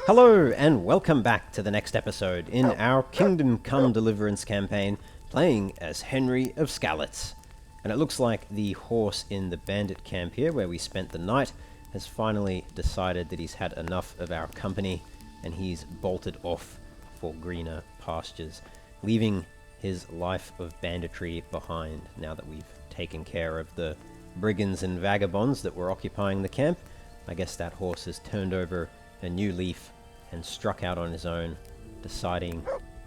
Hello and welcome back to the next episode in our Kingdom Come Deliverance campaign, playing as Henry of Skalitz. And it looks like the horse in the bandit camp here, where we spent the night, has finally decided that he's had enough of our company and he's bolted off for greener pastures, leaving his life of banditry behind now that we've taken care of the brigands and vagabonds that were occupying the camp. I guess that horse has turned over a new leaf and struck out on his own, deciding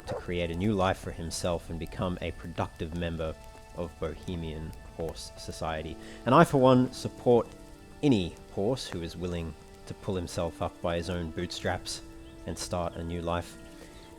to create a new life for himself and become a productive member of Bohemian horse society. And I, for one, support any horse who is willing to pull himself up by his own bootstraps and start a new life.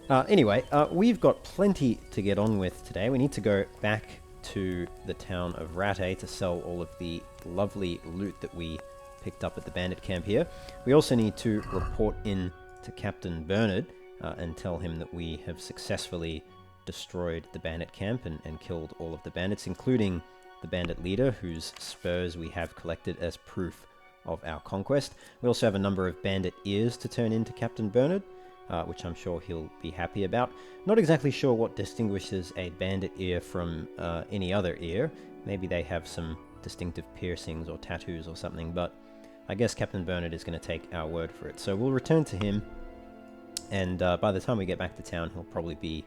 Anyway, we've got plenty to get on with today. We need to go back to the town of Ratte to sell all of the lovely loot that we picked up at the bandit camp here. We also need to report in to Captain Bernard and tell him that we have successfully destroyed the bandit camp and killed all of the bandits, including the bandit leader, whose spurs we have collected as proof of our conquest. We also have a number of bandit ears to turn in to Captain Bernard, which I'm sure he'll be happy about. Not exactly sure what distinguishes a bandit ear from any other ear. Maybe they have some distinctive piercings or tattoos or something, but I guess Captain Bernard is going to take our word for it. So we'll return to him, and by the time we get back to town, he'll probably be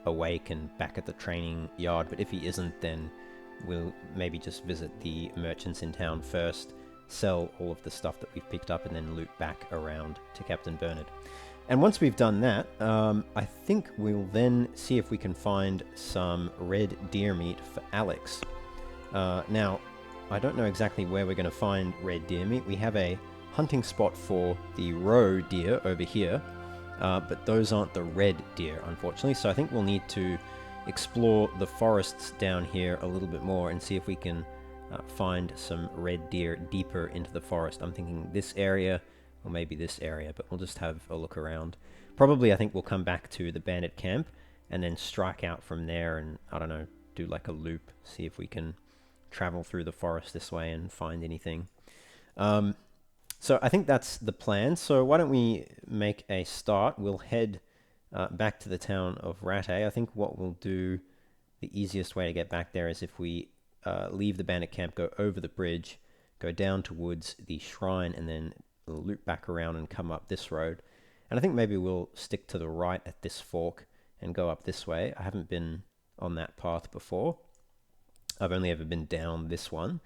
awake and back at the training yard. But if he isn't, then we'll maybe just visit the merchants in town first, sell all of the stuff that we've picked up, and then loop back around to Captain Bernard. And once we've done that, I think we'll then see if we can find some red deer meat for Alex. Now, I don't know exactly where we're going to find red deer meat. We have a hunting spot for the roe deer over here, but those aren't the red deer, unfortunately. So I think we'll need to explore the forests down here a little bit more and see if we can find some red deer deeper into the forest. I'm thinking this area, or maybe this area, but we'll just have a look around. Probably, I think we'll come back to the bandit camp and then strike out from there and, I don't know, do like a loop, see if we can travel through the forest this way and find anything. So I think that's the plan. So why don't we make a start? We'll head back to the town of Ratte. I think what we'll do, the easiest way to get back there is if we leave the bandit camp, go over the bridge, go down towards the shrine, and then loop back around and come up this road. And I think maybe we'll stick to the right at this fork and go up this way. I haven't been on that path before. I've only ever been down this one.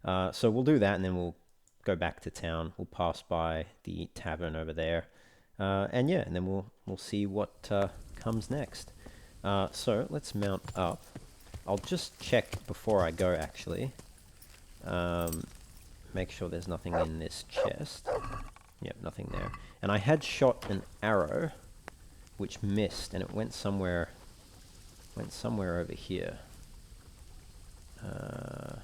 So we'll do that, and then we'll go back to town. We'll pass by the tavern over there. And then we'll see what comes next. So let's mount up. I'll just check before I go, actually. Make sure there's nothing in this chest. Yep, nothing there. And I had shot an arrow, which missed, and it went somewhere over here. Let's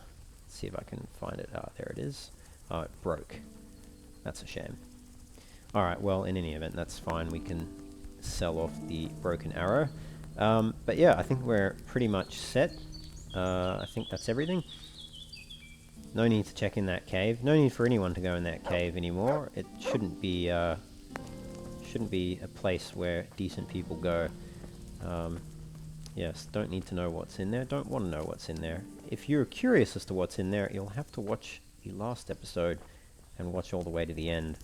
see if I can find it. Ah, there it is. Oh, it broke. That's a shame. Alright, well, in any event, that's fine. We can sell off the broken arrow. But yeah, I think we're pretty much set. I think that's everything. No need to check in that cave. No need for anyone to go in that cave anymore. It shouldn't be a place where decent people go. Yes, don't need to know what's in there. Don't want to know what's in there. If you're curious as to what's in there, you'll have to watch the last episode and watch all the way to the end.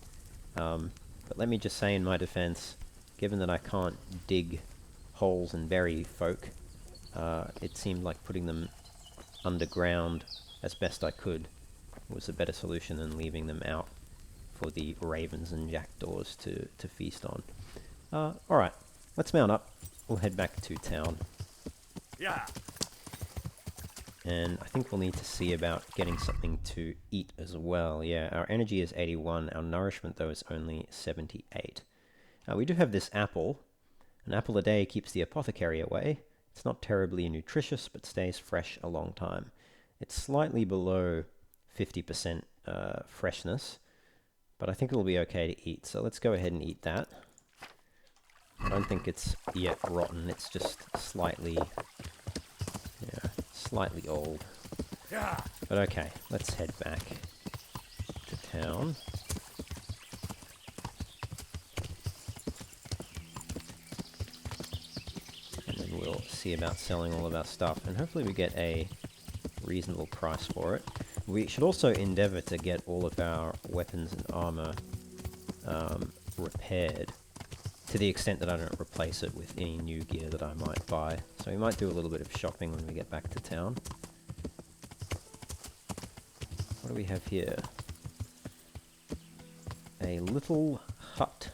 But let me just say in my defense, given that I can't dig holes and bury folk, it seemed like putting them underground as best I could was a better solution than leaving them out for the ravens and jackdaws to feast on. Alright, let's mount up. We'll head back to town. Yeah. And I think we'll need to see about getting something to eat as well. Yeah, our energy is 81. Our nourishment, though, is only 78. We do have this apple. An apple a day keeps the apothecary away. It's not terribly nutritious, but stays fresh a long time. It's slightly below 50% freshness, but I think it'll be okay to eat. So let's go ahead and eat that. I don't think it's yet rotten. It's just slightly old. But okay, let's head back to town. we'll see about selling all of our stuff, and hopefully we get a reasonable price for it. We should also endeavour to get all of our weapons and armour repaired, to the extent that I don't replace it with any new gear that I might buy. So we might do a little bit of shopping when we get back to town. What do we have here? A little hut,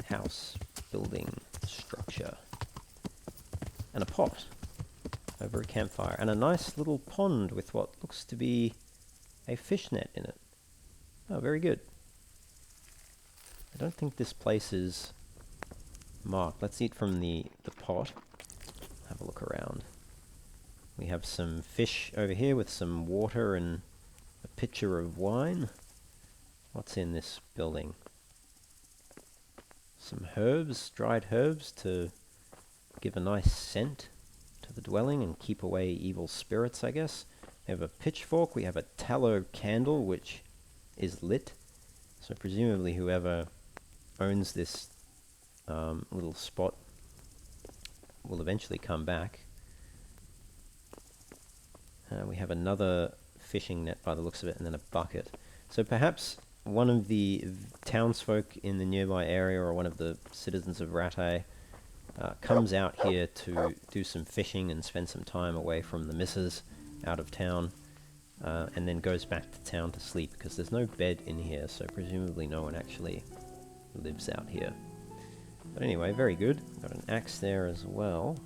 house, building, structure. And a pot over a campfire. And a nice little pond with what looks to be a fish net in it. Oh, very good. I don't think this place is marked. Let's eat from the pot. Have a look around. We have some fish over here with some water and a pitcher of wine. What's in this building? Some herbs, dried herbs to give a nice scent to the dwelling and keep away evil spirits, I guess. We have a pitchfork. We have a tallow candle which is lit. So presumably whoever owns this little spot will eventually come back. We have another fishing net by the looks of it, and then a bucket. So perhaps one of the townsfolk in the nearby area, or one of the citizens of Rattay, comes out here to do some fishing and spend some time away from the missus out of town, and then goes back to town to sleep, because there's no bed in here, so presumably no one actually lives out here. But anyway, very good. Got an axe there as well.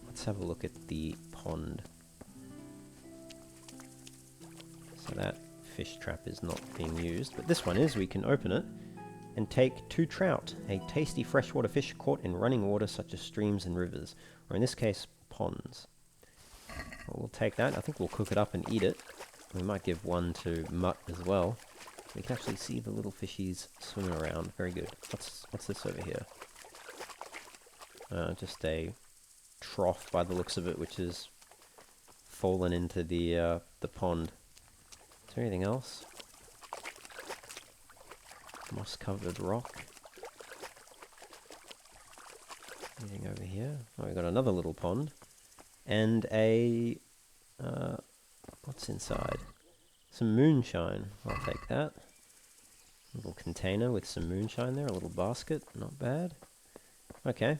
Let's have a look at the pond. So that fish trap is not being used, but this one is. We can open it and take 2 trout, a tasty freshwater fish caught in running water such as streams and rivers, or in this case, ponds. Well, we'll take that. I think we'll cook it up and eat it. We might give one to Mutt as well. We can actually see the little fishies swimming around. Very good. What's this over here? Just a trough by the looks of it, which has fallen into the pond. Is there anything else? Moss-covered rock. Anything over here? Oh, we've got another little pond. And a... what's inside? Some moonshine. I'll take that. Little container with some moonshine there. A little basket. Not bad. Okay.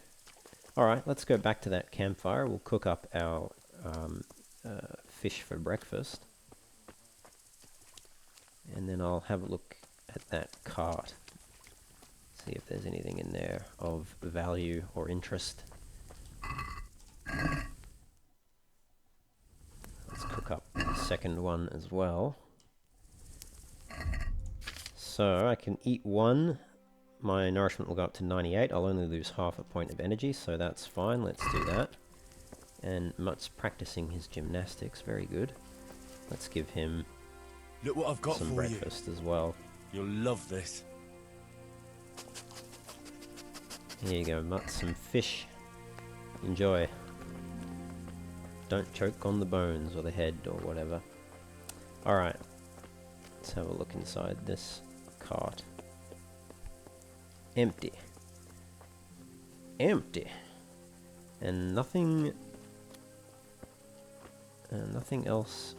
Alright, let's go back to that campfire. We'll cook up our fish for breakfast. And then I'll have a look at that cart. See if there's anything in there of value or interest. Let's cook up the second one as well. So I can eat one. My nourishment will go up to 98. I'll only lose half a point of energy, so that's fine. Let's do that. And Mutt's practicing his gymnastics. Very good. Let's give him Look what I've got some for breakfast as well. You'll love this. Here you go, Mutt. Some fish. Enjoy. Don't choke on the bones or the head or whatever. Alright. Let's have a look inside this cart. Empty. Empty. And nothing... nothing else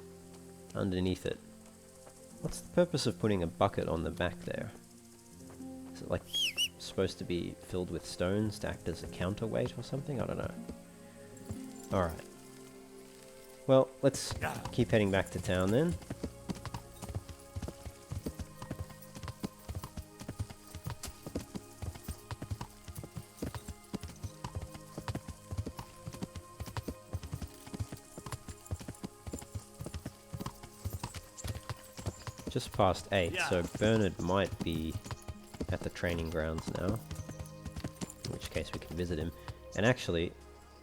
underneath it. What's the purpose of putting a bucket on the back there? Is it like supposed to be filled with stones to act as a counterweight or something? I don't know. Alright. Well, let's keep heading back to town then. Just past 8, so Bernard might be at the training grounds now, in which case we can visit him. And actually,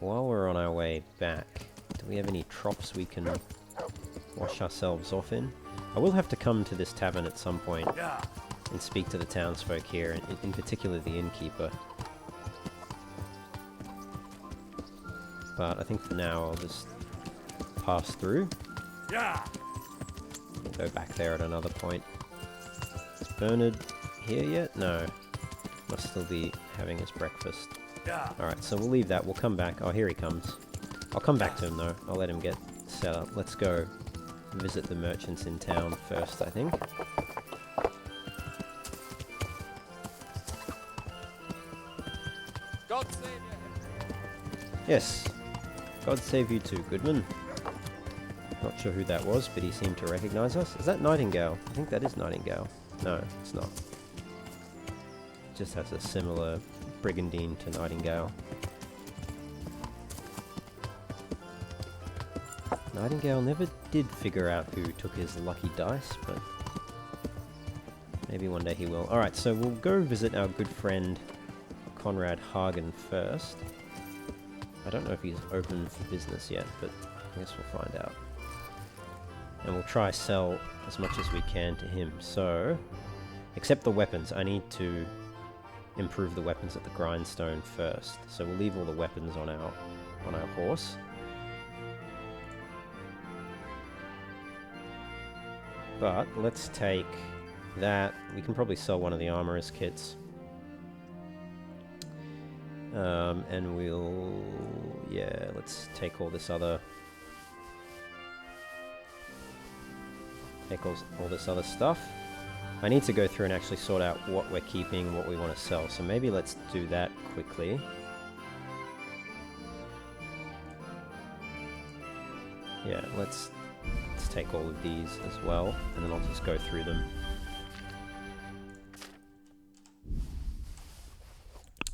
while we're on our way back, do we have any troughs we can wash ourselves off in? I will have to come to this tavern at some point and speak to the townsfolk here, and in particular the innkeeper. But I think for now I'll just pass through. We'll go back there at another point. Is Bernard here yet? No. Must still be having his breakfast. Alright, so we'll leave that. We'll come back. Oh, here he comes. I'll come back to him, though. I'll let him get set up. Let's go visit the merchants in town first, I think. God save you. Yes. God save you too, Goodman. Not sure who that was, but he seemed to recognize us. Is that Nightingale? I think that is Nightingale. No, it's not. It just has a similar brigandine to Nightingale. Nightingale never did figure out who took his lucky dice, but maybe one day he will. Alright, so we'll go visit our good friend Conrad Hagen first. I don't know if he's open for business yet, but I guess we'll find out. And we'll try sell as much as we can to him. So, except the weapons, I need to improve the weapons at the grindstone first. So we'll leave all the weapons on our horse. But let's take that. We can probably sell one of the armorer's kits. And we'll... yeah, let's take all this other... take all this other stuff. I need to go through and actually sort out what we're keeping, what we want to sell. So maybe let's do that quickly. Yeah, let's take all of these as well, and then I'll just go through them.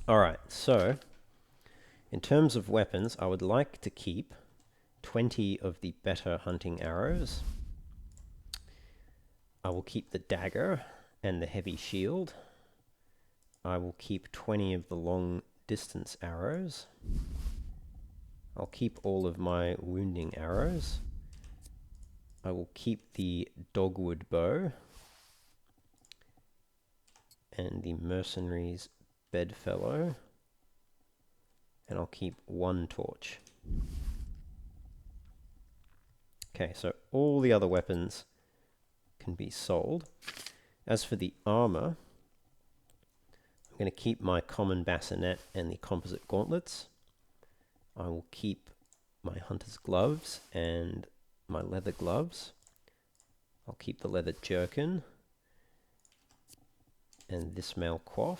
Alright, so in terms of weapons, I would like to keep 20 of the better hunting arrows. I will keep the dagger and the heavy shield. I will keep 20 of the long distance arrows. I'll keep all of my wounding arrows. I will keep the dogwood bow and the mercenary's bedfellow, and I'll keep one torch. Okay, so all the other weapons can be sold. As for the armor, I'm going to keep my common bassinet and the composite gauntlets. I will keep my hunter's gloves and my leather gloves. I'll keep the leather jerkin and this mail coif,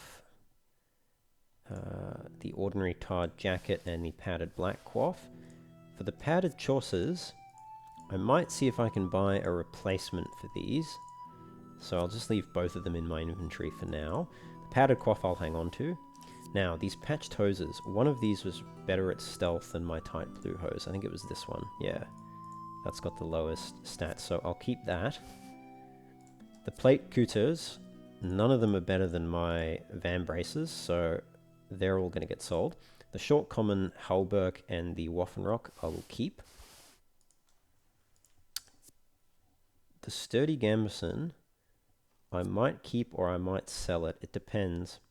the ordinary tarred jacket and the padded black coif. For the padded chaucers, I might see if I can buy a replacement for these, so I'll just leave both of them in my inventory for now. The padded coif I'll hang on to. Now, these patched hoses, one of these was better at stealth than my tight blue hose. I think it was this one, yeah. That's got the lowest stats, so I'll keep that. The plate coutures, none of them are better than my van braces, so they're all going to get sold. The short common hauberk and the waffenrock I will keep. The sturdy gambeson, I might keep or I might sell it. It depends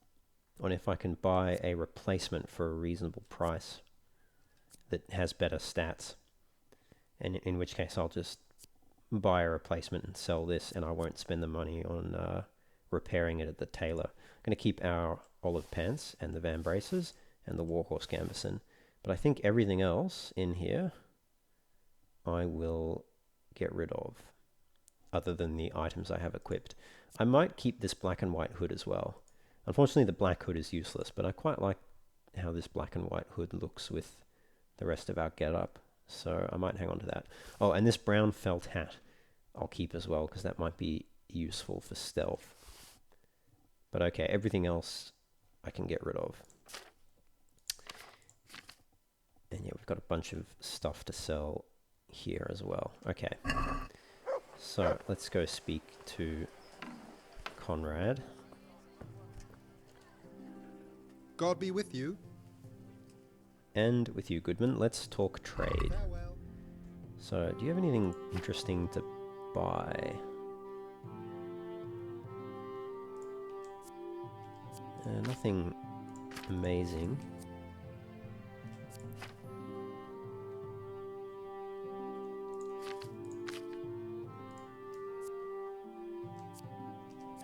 on if I can buy a replacement for a reasonable price that has better stats. And in which case I'll just buy a replacement and sell this, and I won't spend the money on repairing it at the tailor. I'm going to keep our olive pants and the van braces and the warhorse gambeson. But I think everything else in here I will get rid of, other than the items I have equipped. I might keep this black and white hood as well. Unfortunately, the black hood is useless, but I quite like how this black and white hood looks with the rest of our getup, so I might hang on to that. Oh, and this brown felt hat I'll keep as well, because that might be useful for stealth. But okay, everything else I can get rid of. And yeah, we've got a bunch of stuff to sell here as well. Okay. So, let's go speak to Conrad. God be with you. And with you, Goodman. Let's talk trade. Farewell. So, do you have anything interesting to buy? Nothing amazing.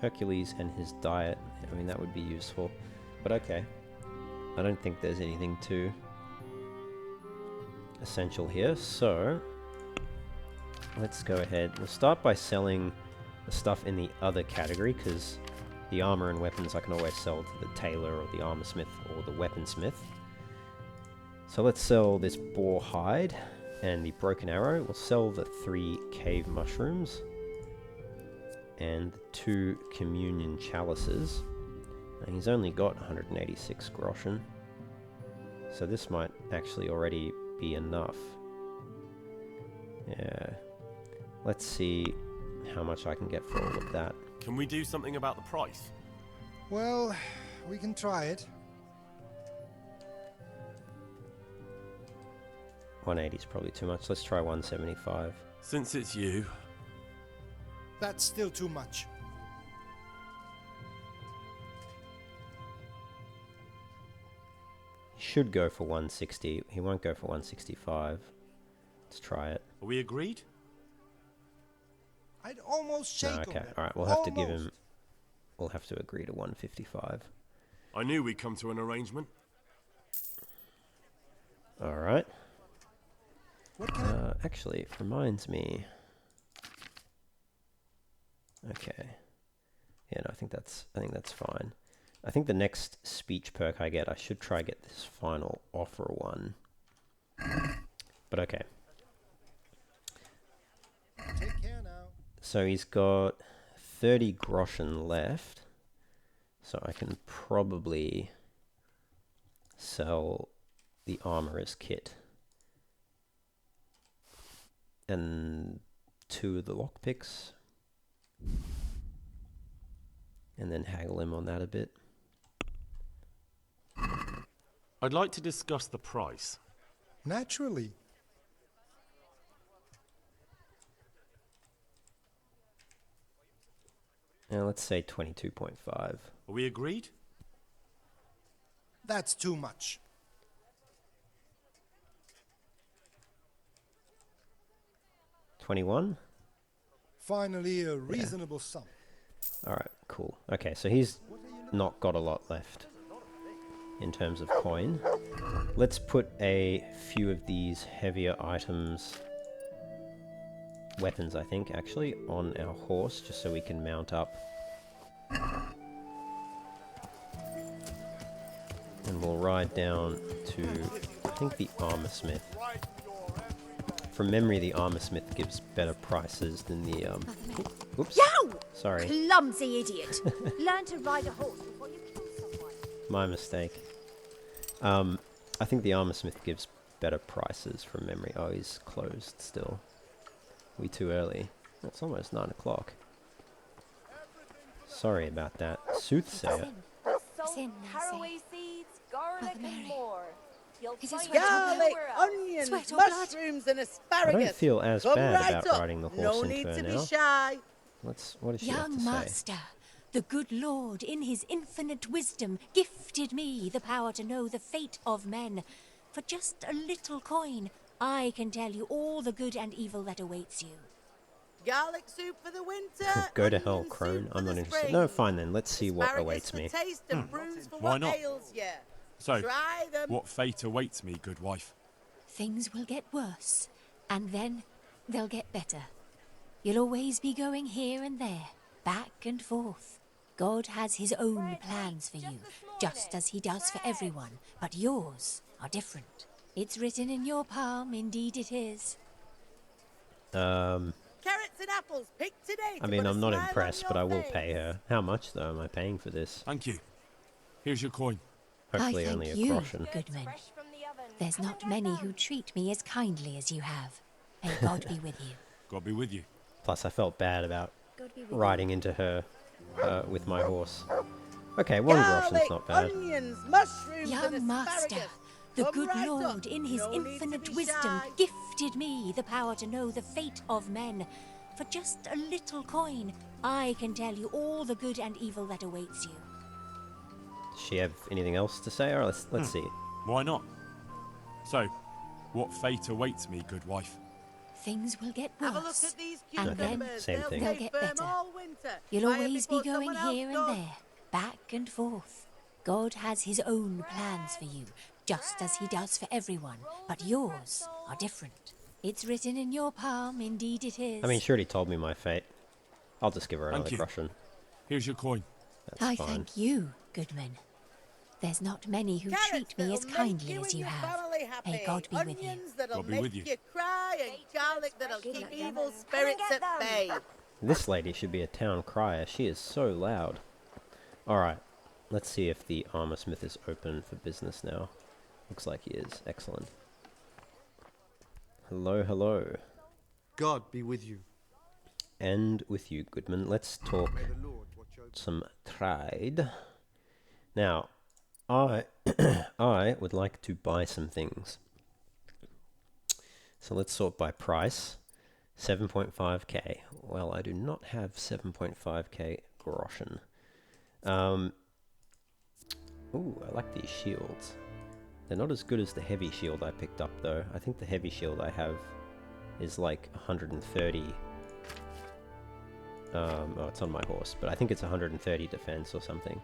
Hercules and his diet. I mean, that would be useful. But okay. I don't think there's anything too essential here, so let's go ahead. We'll start by selling the stuff in the other category, because the armor and weapons I can always sell to the tailor or the armor smith or the weaponsmith. So let's sell this boar hide and the broken arrow. We'll sell the 3 cave mushrooms and 2 communion chalices. And he's only got 186 groschen, so this might actually already be enough. Yeah, let's see how much I can get for all of that. Can we do something about the price? Well, we can try it. 180 is probably too much. Let's try 175. Since it's you, That's still too much. He should go for 160. He won't go for 165. Let's try it. are we agreed? I'd almost shake No, on okay. that. Alright, we'll have to give him... Almost. We'll have to agree to 155. I knew we'd come to an arrangement. Alright. What can I... Actually, it reminds me... Okay. Yeah, no, I think that's fine. I think the next speech perk I get, I should try get this final offer one. But okay. Take care now. So he's got 30 groschen left. So I can probably sell the armorer's kit. And 2 of the lockpicks. And then haggle him on that a bit. I'd like to discuss the price. Naturally. Now let's say 22.5. Are we agreed? That's too much. 21? Finally, a reasonable sum. Alright, cool. Okay, so he's not got a lot left in terms of coin. Let's put a few of these heavier items, weapons I think actually, on our horse just so we can mount up. And we'll ride down to, I think, the armor smith. From memory, the armor smith gives better prices than the, oops. Yow! Sorry. Clumsy idiot! Learn to ride a horse before you kill someone. My mistake. I think the armor smith gives better prices from memory. Oh, he's closed still. We too early. It's almost 9 o'clock. Sorry about that. Soothsayer. Sin, caraway seeds, garlic, Mother and Mary. more. You'll Is it find sweat or it blood? Garlic, everywhere else. onions, Sweat or blood? mushrooms, and I asparagus. don't feel as Come bad right about up. riding the horse No into need her to now. be shy. What does she have Young to say? master, the good Lord, in his infinite wisdom, gifted me the power to know the fate of men. For just a little coin, I can tell you all the good and evil that awaits you. Garlic soup for the winter. Go to hell, onion crone. soup for I'm the not interested. spring. No, fine then. Let's see what Asparagus awaits for me. taste and prunes for Why what not? ails ya. So, Try them. what fate awaits me, good wife? Things will get worse, and then they'll get better. You'll always be going here and there, back and forth. God has his own plans for you, just as he does for everyone, but yours are different. It's written in your palm, indeed it is. Carrots and apples picked today. I to mean, put a I'm not smile on impressed, but your I will face. pay her. How much, though, am I paying for this? Thank you. Here's your coin. Hopefully I thank only a you, groschen. Goodman. Fresh from the oven. There's Come and not get many them. who treat me as kindly as you have. May God be with you. God be with you. Plus, I felt bad about God be with riding into her with my horse. Okay, 1 Garlic, grossen's not bad. onions, mushrooms, Young and master, asparagus. the Come good right Lord, up. in his No need to infinite be wisdom, shy. gifted me the power to know the fate of men. For just a little coin, I can tell you all the good and evil that awaits you. Does she have anything else to say? Or let's see. Why not? So, what fate awaits me, good wife? Things will get Have a look worse, at these and then cucumbers. Same They'll thing. stay They'll get firm better. all winter. you'll Buy 'em always be before going someone else here and does. there, back and forth. God has his own plans for you, just as he does for everyone, but yours are different. It's written in your palm, indeed it is. I mean, she already told me my fate. I'll just give her Thank another you. groschen. Here's your coin. That's I fine. thank you, Goodman. There's not many who treat me as kindly as you have. May God be with you. Onions that'll God be make with you. you cry, and garlic that'll keep evil spirits at bay. This lady should be a town crier. She is so loud. Alright, let's see if the armor smith is open for business now. Looks like he is. Excellent. Hello, hello. God be with you. And with you, Goodman. Let's talk May the Lord watch over some trade. Now, I would like to buy some things. So let's sort by price. 7.5k. Well, I do not have 7.5k groschen. Ooh, I like these shields. They're not as good as the heavy shield I picked up, though. I think the heavy shield I have is like 130. Oh, it's on my horse, but I think it's 130 defense or something.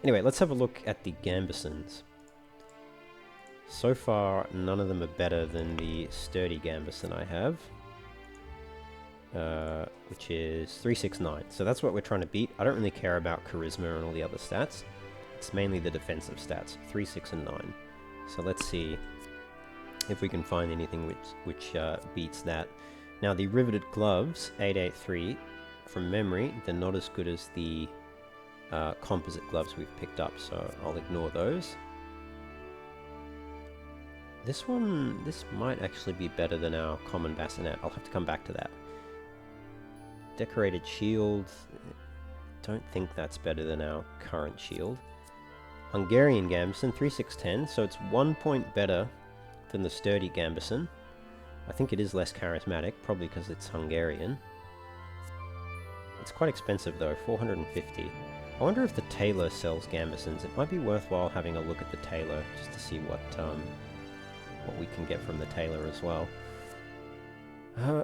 Anyway, let's have a look at the gambesons. So far, none of them are better than the sturdy gambeson I have, which is 369. So that's what we're trying to beat. I don't really care about charisma and all the other stats. It's mainly the defensive stats, 3, 6, and 9. So let's see if we can find anything which beats that. Now, the riveted gloves, 883, from memory, they're not as good as the composite gloves we've picked up, so I'll ignore those. This might actually be better than our common bassinet. I'll have to come back to that. Decorated shield, don't think that's better than our current shield. Hungarian gambeson, 3610, so it's 1 point better than the sturdy gambeson. I think it is less charismatic, probably because it's Hungarian. It's quite expensive though, 450. I wonder if the tailor sells gambesons. It might be worthwhile having a look at the tailor just to see what we can get from the tailor as well.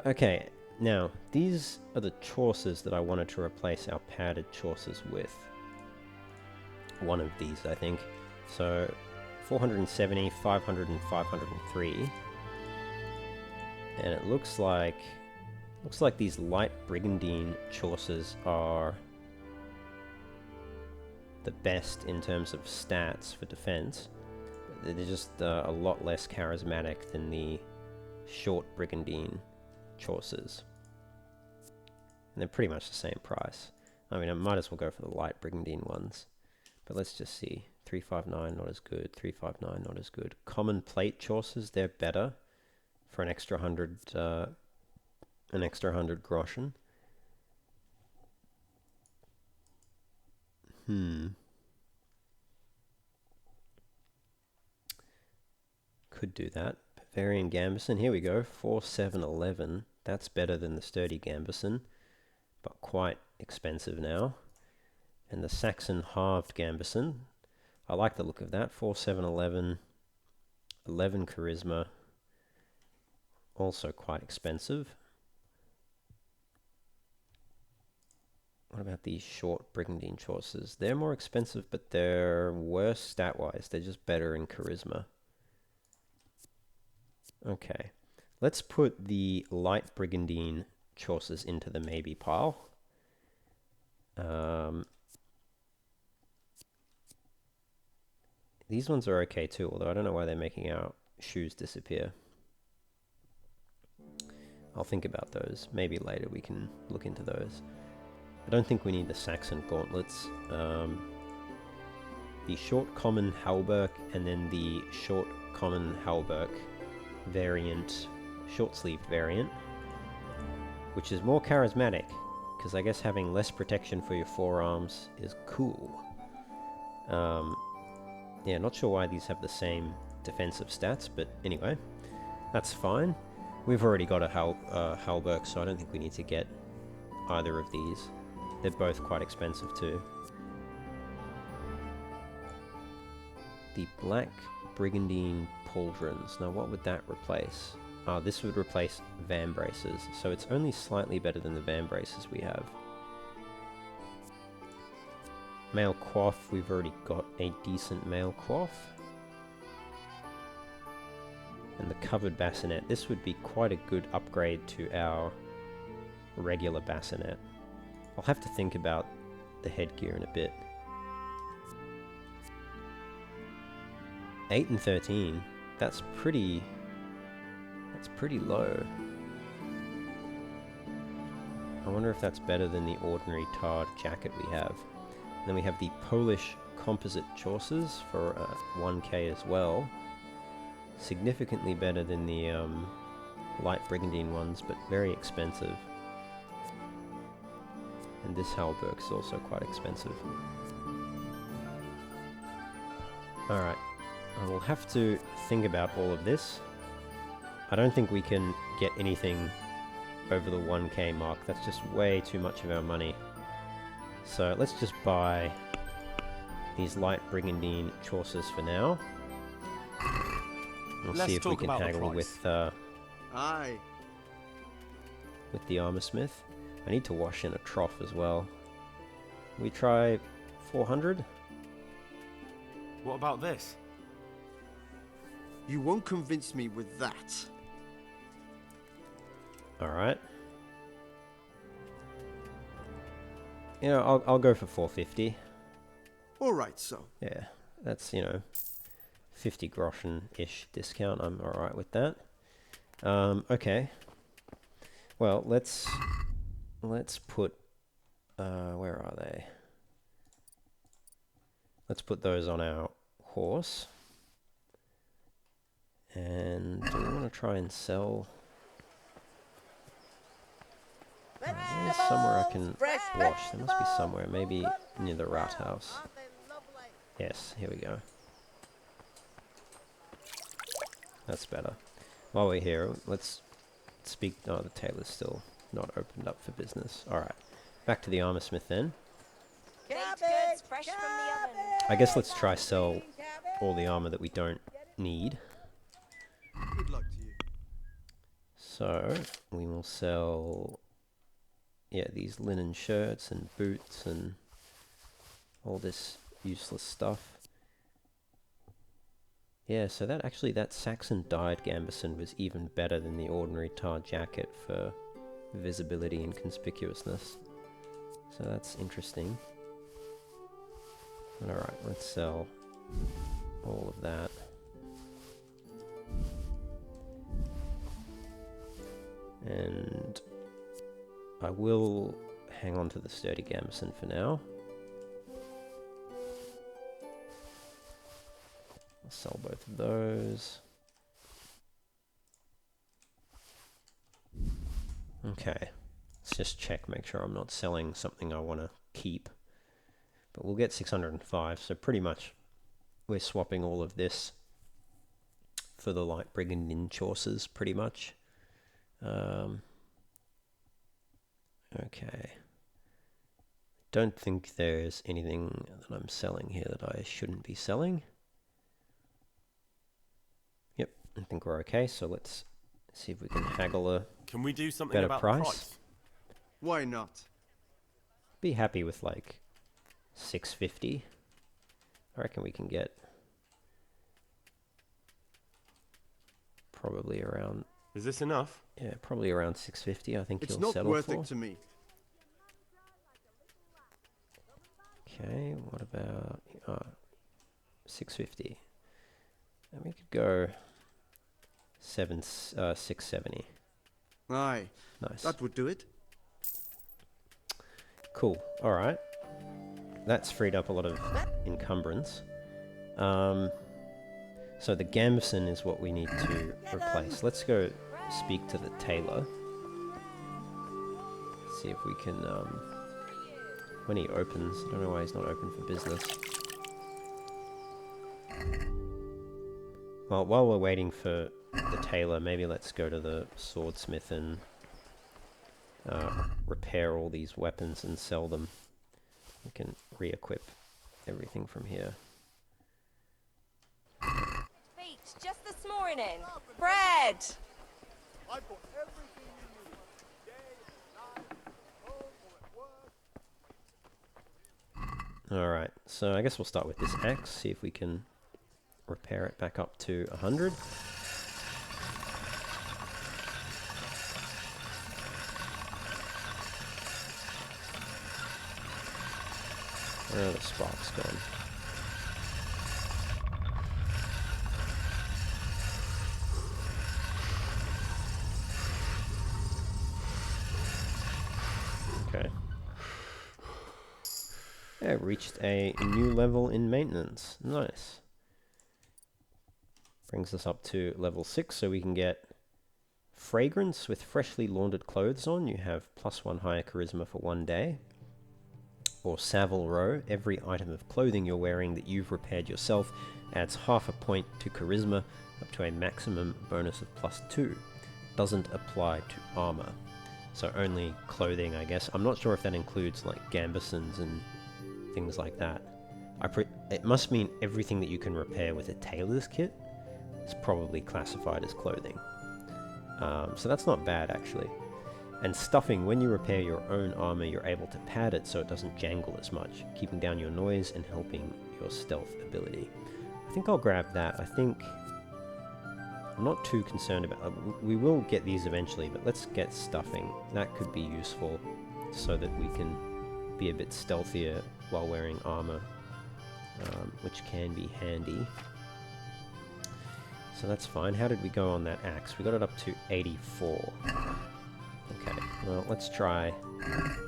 Okay, now these are the chaucers that I wanted to replace our padded chaucers with. One of these, I think. So 470, 500, and 503. And it looks like these light brigandine chaucers are the best in terms of stats for defense. They're just a lot less charismatic than the short brigandine chaucers. And they're pretty much the same price. I mean, I might as well go for the light brigandine ones. But let's just see. 359 not as good. 359 not as good. Common plate chaucers, they're better for an extra 100 groschen. Could do that. Bavarian gambeson, here we go. 4711. That's better than the sturdy gambeson, but quite expensive now. And the Saxon halved gambeson, I like the look of that. 4711, 11 charisma, also quite expensive. What about these short brigandine chaucers? They're more expensive, but they're worse stat-wise. They're just better in charisma. Okay, let's put the light brigandine chaucers into the maybe pile. These ones are okay too, although I don't know why they're making our shoes disappear. I'll think about those. Maybe later we can look into those. I don't think we need the Saxon gauntlets. The short common hauberk and then the short common hauberk variant, short-sleeved variant, which is more charismatic, because I guess having less protection for your forearms is cool. Yeah, not sure why these have the same defensive stats, but anyway, that's fine. We've already got a hauberk, so I don't think we need to get either of these. They're both quite expensive too. The black brigandine pauldrons. Now what would that replace? This would replace van braces, so it's only slightly better than the van braces we have. Mail coif, we've already got a decent mail coif. And the covered bassinet, this would be quite a good upgrade to our regular bassinet. I'll have to think about the headgear in a bit. 8 and 13, that's pretty low. I wonder if that's better than the ordinary tarred jacket we have. And then we have the Polish composite chaucers for 1k as well. Significantly better than the light brigandine ones, but very expensive. And this halberd is also quite expensive. Alright, I will have to think about all of this. I don't think we can get anything over the 1k mark. That's just way too much of our money. So let's just buy these light brigandine chaucers for now. We'll see if we can haggle with Aye. with the armor smith. I need to wash in a trough as well. We try 400? What about this? You won't convince me with that. Alright. You know, I'll go for 450. Alright, so. Yeah, that's, you know, 50 groschen-ish discount. I'm alright with that. Okay. Well, let's put, where are they? Let's put those on our horse. And do we want to try and sell? There's somewhere I can wash. There must be somewhere, maybe near the rat house. Yes, here we go. That's better. While we're here, let's speak. Oh, the tailor's still not opened up for business. Alright, back to the armor smith then. Baked goods fresh from the oven. I guess let's try sell all the armor that we don't need. Good luck to you. So, we will sell, yeah, these linen shirts and boots and all this useless stuff. Yeah, so that Saxon dyed gambeson was even better than the ordinary tar jacket for visibility and conspicuousness. So that's interesting. Alright, let's sell all of that. And I will hang on to the sturdy gambeson for now. I'll sell both of those. Okay, let's just check, make sure I'm not selling something I want to keep. But we'll get 605, so pretty much we're swapping all of this for the light brigandine chaucers, pretty much. Okay. Don't think there's anything that I'm selling here that I shouldn't be selling. Yep, I think we're okay, so let's see if we can haggle a Can we do something better about price. the price? Why not? Be happy with like 650. I reckon we can get probably around, Is this enough? yeah, probably around 650. I think It's you'll not settle worth for. it to me. Okay, what about 650? And we could go 670. Aye, Nice. that would do it. Cool. All right. That's freed up a lot of encumbrance. So the gambeson is what we need to replace. Let's go speak to the tailor. See if we can, when he opens, I don't know why he's not open for business. Well, while we're waiting for the tailor, maybe let's go to the swordsmith and repair all these weapons and sell them. We can re-equip everything from here. Feet just this morning. Bread. Alright, so I guess we'll start with this axe, see if we can repair it back up to 100. Where are the sparks gone? Okay. Yeah, reached a new level in maintenance. Nice. Brings us up to level 6, so we can get fragrance with freshly laundered clothes on. You have +1 higher charisma for 1 day. Or Savile Row, every item of clothing you're wearing that you've repaired yourself adds half a point to charisma, up to a maximum bonus of +2. Doesn't apply to armor. So only clothing, I guess. I'm not sure if that includes like gambesons and things like that. It must mean everything that you can repair with a tailor's kit is probably classified as clothing. So that's not bad, actually. And stuffing, when you repair your own armor, you're able to pad it so it doesn't jangle as much, keeping down your noise and helping your stealth ability. I think I'll grab that. I think I'm not too concerned about... we will get these eventually, but let's get stuffing. That could be useful so that we can be a bit stealthier while wearing armor, which can be handy. So that's fine. How did we go on that axe? We got it up to 84. Okay, well, let's try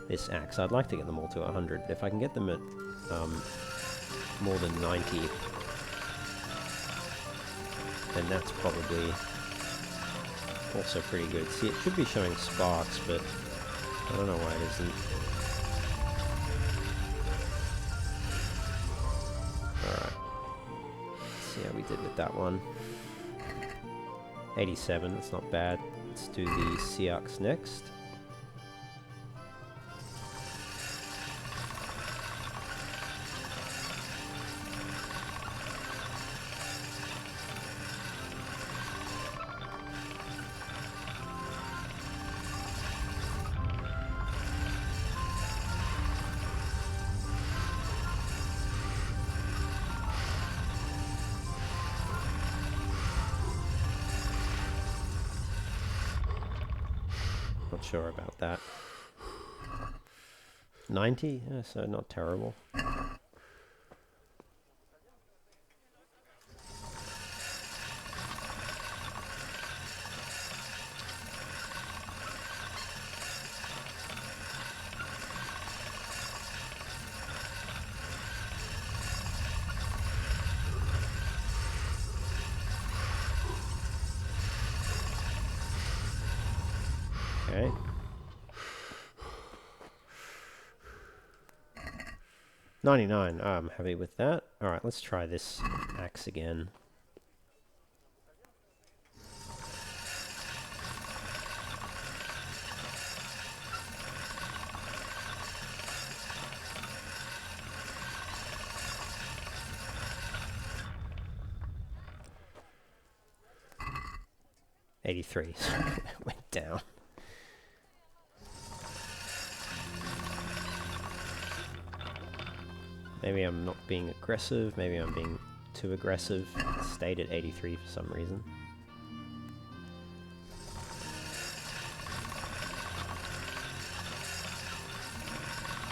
this axe. I'd like to get them all to 100, but if I can get them at more than 90, then that's probably also pretty good. See, it should be showing sparks, but I don't know why it isn't. Alright, let's see how we did with that one. 87, that's not bad. Let's do the Seax next. Not sure about that. 90? Yeah, so not terrible. Okay. $99. I'm happy with that. Alright, let's try this axe again. $83. Went down. Maybe I'm not being aggressive, maybe I'm being too aggressive. It stayed at 83 for some reason.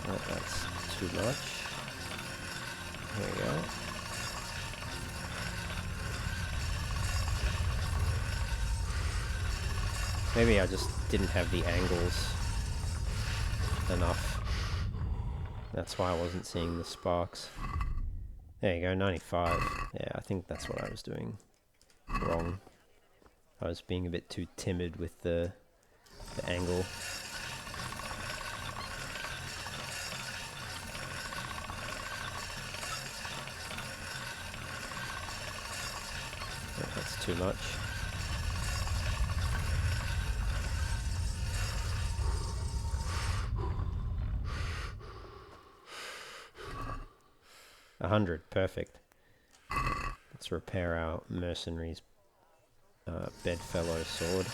Oh, that's too much. There we go. Maybe I just didn't have the angles enough. That's why I wasn't seeing the sparks. There you go, 95. Yeah, I think that's what I was doing wrong. I was being a bit too timid with the angle. Oh, that's too much. $100, perfect. Let's repair our mercenary's bedfellow sword.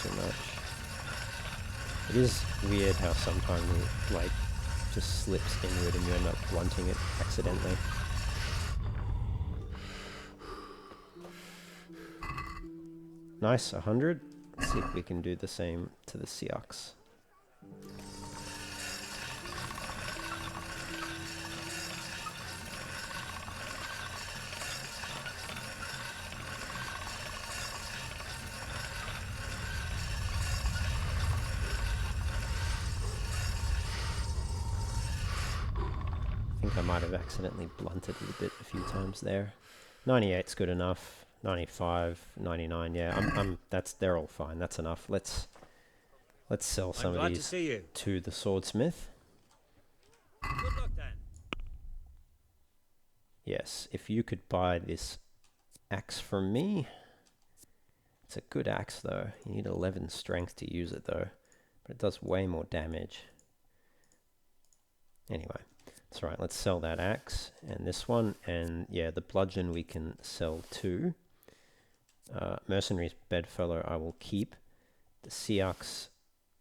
too much. It is weird how sometimes it, like, just slips inward and you end up blunting it accidentally. Nice, 100. Let's see if we can do the same to the Sioux. I think I might have accidentally blunted it a bit a few times there. 98's good enough. 95, 99, yeah, they're all fine. That's enough. Let's sell some of these to the swordsmith. Good luck then. Yes, if you could buy this axe from me. It's a good axe though. You need 11 strength to use it though, but it does way more damage. Anyway, that's right. Let's sell that axe and this one, and yeah, the bludgeon we can sell too. Mercenary's bedfellow I will keep. The Sioux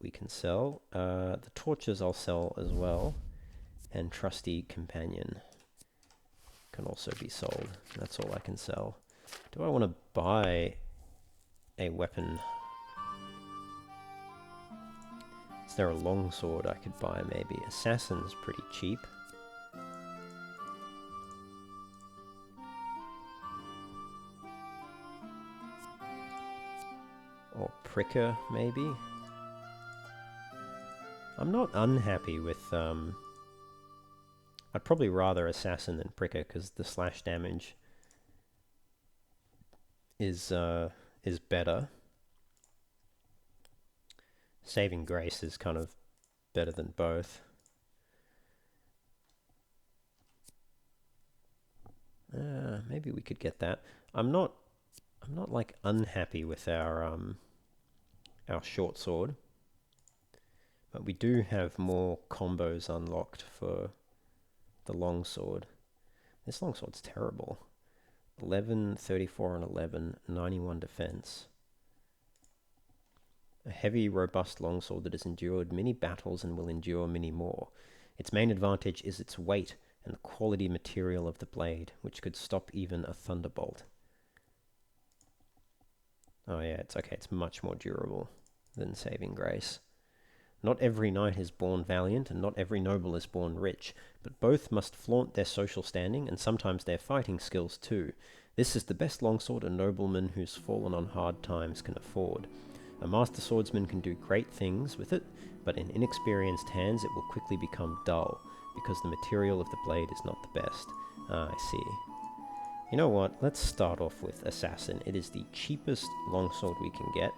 we can sell. The torches I'll sell as well. And trusty companion can also be sold. That's all I can sell. Do I want to buy a weapon? Is there a longsword I could buy maybe? Assassin's pretty cheap. Or pricker, maybe? I'm not unhappy with, I'd probably rather assassin than pricker, because the slash damage is better. Saving grace is kind of better than both. Maybe we could get that. I'm not like unhappy with our short sword, but we do have more combos unlocked for the long sword. This long sword's terrible. 11, 34 and 11, 91 defense. A heavy, robust longsword that has endured many battles and will endure many more. Its main advantage is its weight and the quality material of the blade, which could stop even a thunderbolt. Oh yeah, it's okay, it's much more durable than Saving Grace. Not every knight is born valiant, and not every noble is born rich, but both must flaunt their social standing, and sometimes their fighting skills too. This is the best longsword a nobleman who's fallen on hard times can afford. A master swordsman can do great things with it, but in inexperienced hands it will quickly become dull, because the material of the blade is not the best. Ah, I see. You know what, let's start off with Assassin. It is the cheapest longsword we can get.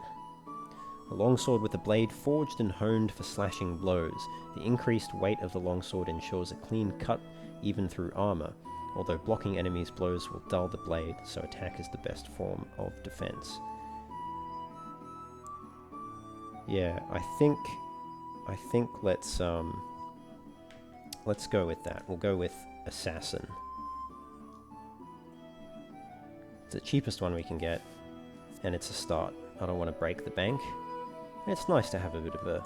A longsword with a blade forged and honed for slashing blows. The increased weight of the longsword ensures a clean cut even through armor, although blocking enemies' blows will dull the blade, so attack is the best form of defense. Yeah, I think let's go with that. We'll go with Assassin. It's the cheapest one we can get, and it's a start. I don't want to break the bank. It's nice to have a bit of a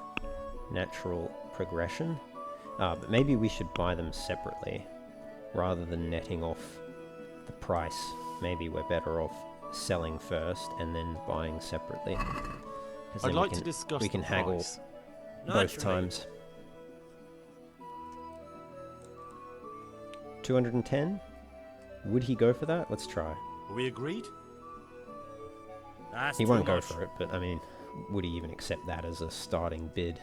natural progression. But maybe we should buy them separately, rather than netting off the price. Maybe we're better off selling first and then buying separately. I'd like to discuss we can the haggle price. both times. 210? Would he go for that? Let's try. Are we agreed? That's He too won't go much. for it, but I mean, would he even accept that as a starting bid?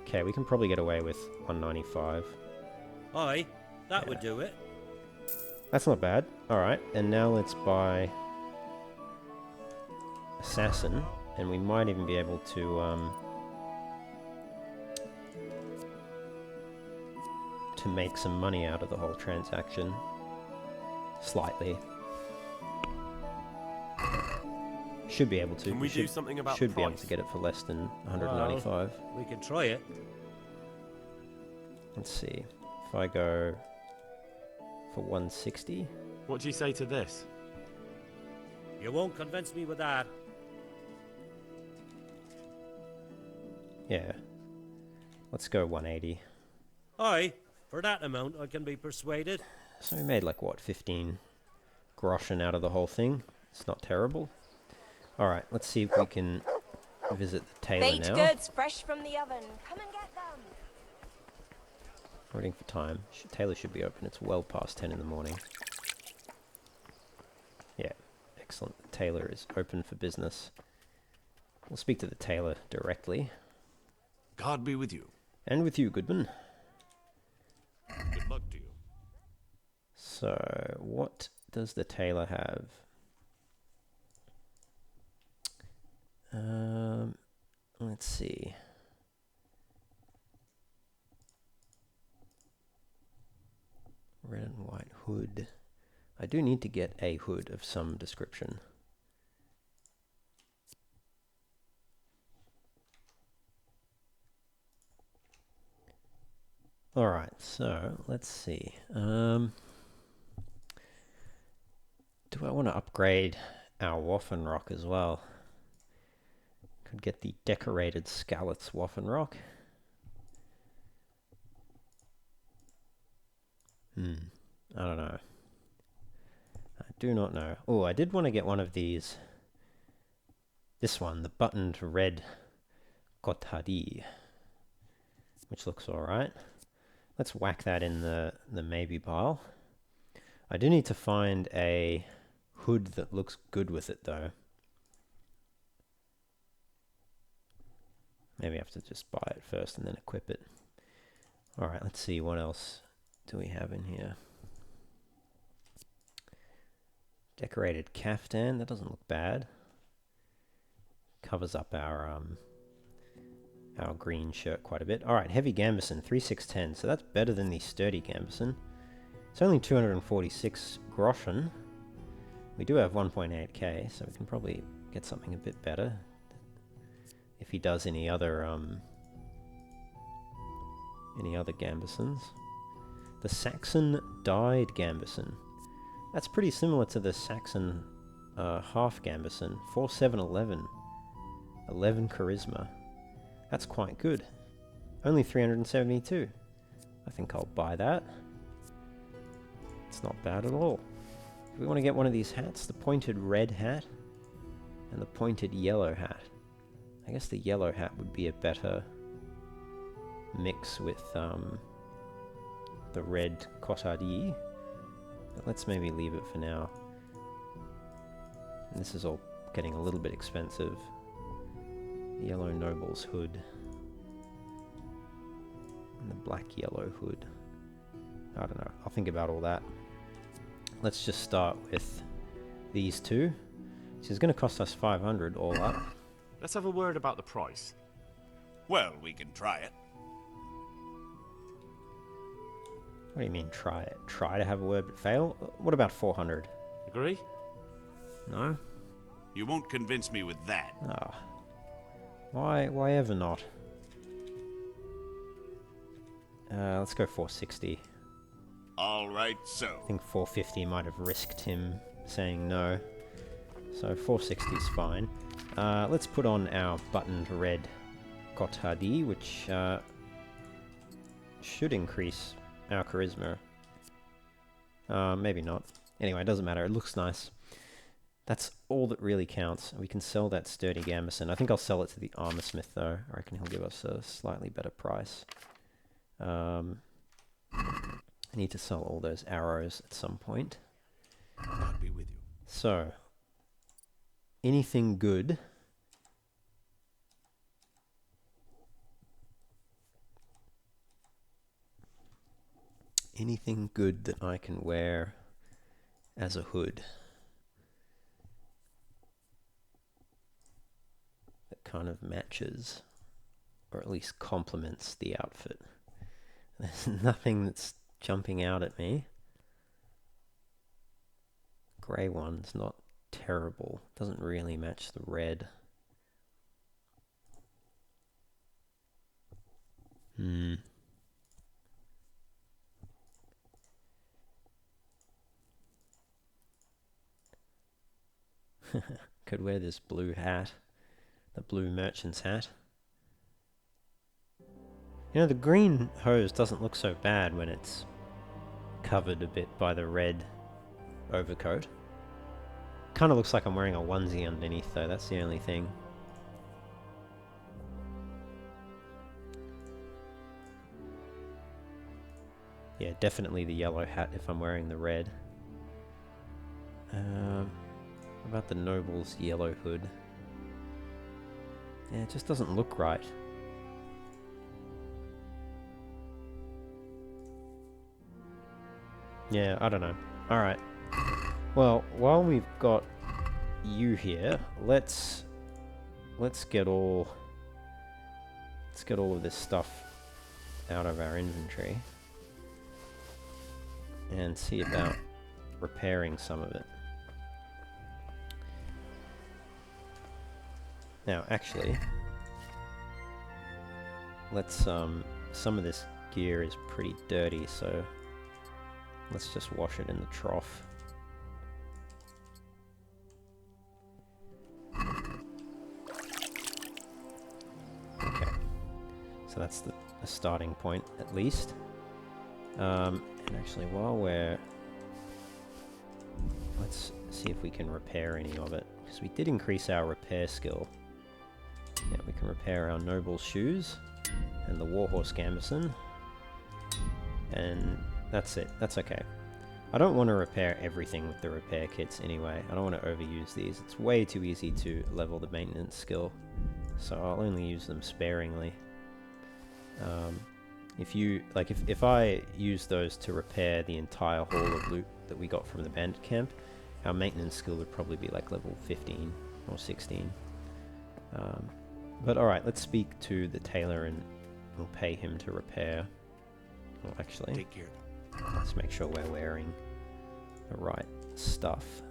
Okay, we can probably get away with 195. Aye, that Yeah. would do it. That's not bad. Alright, and now let's buy Assassin, and we might even be able to make some money out of the whole transaction. Slightly. Should be able to. Can we do something about Should be able price? to get it for less than 195. We can try it. Let's see. If I go for 160. What do you say to this? You won't convince me with that. Yeah. Let's go 180. Aye, for that amount I can be persuaded. So we made like, what, 15 groschen out of the whole thing? It's not terrible. Alright, let's see if we can visit the tailor Baked now. goods fresh from the oven. Come and get them. Waiting for time. Tailor should be open. It's well past 10 in the morning. Yeah, excellent. The tailor is open for business. We'll speak to the tailor directly. God be with you. And with you, Goodman. Good luck to you. So, what does the tailor have? Let's see. Red and white hood. I do need to get a hood of some description. Alright, so let's see. Do I want to upgrade our Waffenrock as well? Could get the decorated Skalitz Waffenrock. I don't know. I do not know. Oh, I did want to get one of these. This one, the buttoned red Kothari, which looks alright. Let's whack that in the maybe pile. I do need to find a hood that looks good with it though. Maybe I have to just buy it first and then equip it. Alright, let's see what else do we have in here. Decorated caftan, that doesn't look bad. Covers up our green shirt quite a bit. Alright, heavy gambeson, 3610, so that's better than the sturdy gambeson. It's only 246 groschen. We do have 1.8k, so we can probably get something a bit better. If he does any other gambesons. The Saxon dyed gambeson. That's pretty similar to the Saxon half gambeson. 4711. 11 charisma. That's quite good. Only 372. I think I'll buy that. It's not bad at all. We want to get one of these hats, the pointed red hat and the pointed yellow hat. I guess the yellow hat would be a better mix with the red Kothari. But let's maybe leave it for now. And this is all getting a little bit expensive. Yellow noble's hood. And the black yellow hood. I don't know. I'll think about all that. Let's just start with these two. This is going to cost us 500 all up. Let's have a word about the price. Well, we can try it. What do you mean try it? Try to have a word but fail? What about 400? Agree? No? You won't convince me with that. Ah. Why ever not? Let's go 460. All right, so. I think 450 might have risked him saying no. So 460 is fine. Let's put on our buttoned red Kothari, which should increase our charisma. Maybe not. Anyway, it doesn't matter. It looks nice. That's all that really counts. We can sell that sturdy gambeson. I think I'll sell it to the armor smith though. I reckon he'll give us a slightly better price. I need to sell all those arrows at some point. I'll be with you. So, anything good? Anything good that I can wear as a hood that kind of matches, or at least complements the outfit. There's nothing that's jumping out at me. Grey one's not terrible. Doesn't really match the red. Could wear this blue hat. The blue merchant's hat. You know, the green hose doesn't look so bad when it's covered a bit by the red overcoat. Kind of looks like I'm wearing a onesie underneath though, that's the only thing. Yeah, definitely the yellow hat if I'm wearing the red. What about the noble's yellow hood? Yeah, it just doesn't look right. Yeah, I don't know. Alright. Well, while we've got you here, let's get all of this stuff out of our inventory and see about repairing some of it. Now, actually, let's some of this gear is pretty dirty, so let's just wash it in the trough. Okay, so that's the starting point, at least. And actually, let's see if we can repair any of it, because we did increase our repair skill. Yeah, we can repair our noble's shoes and the warhorse gambeson, and that's it. That's okay. I don't want to repair everything with the repair kits anyway. I don't want to overuse these. It's way too easy to level the maintenance skill, so I'll only use them sparingly. If I use those to repair the entire haul of loot that we got from the bandit camp, our maintenance skill would probably be like level 15 or 16. But alright, let's speak to the tailor and we'll pay him to repair. Well, actually, Take care. let's make sure we're wearing the right stuff.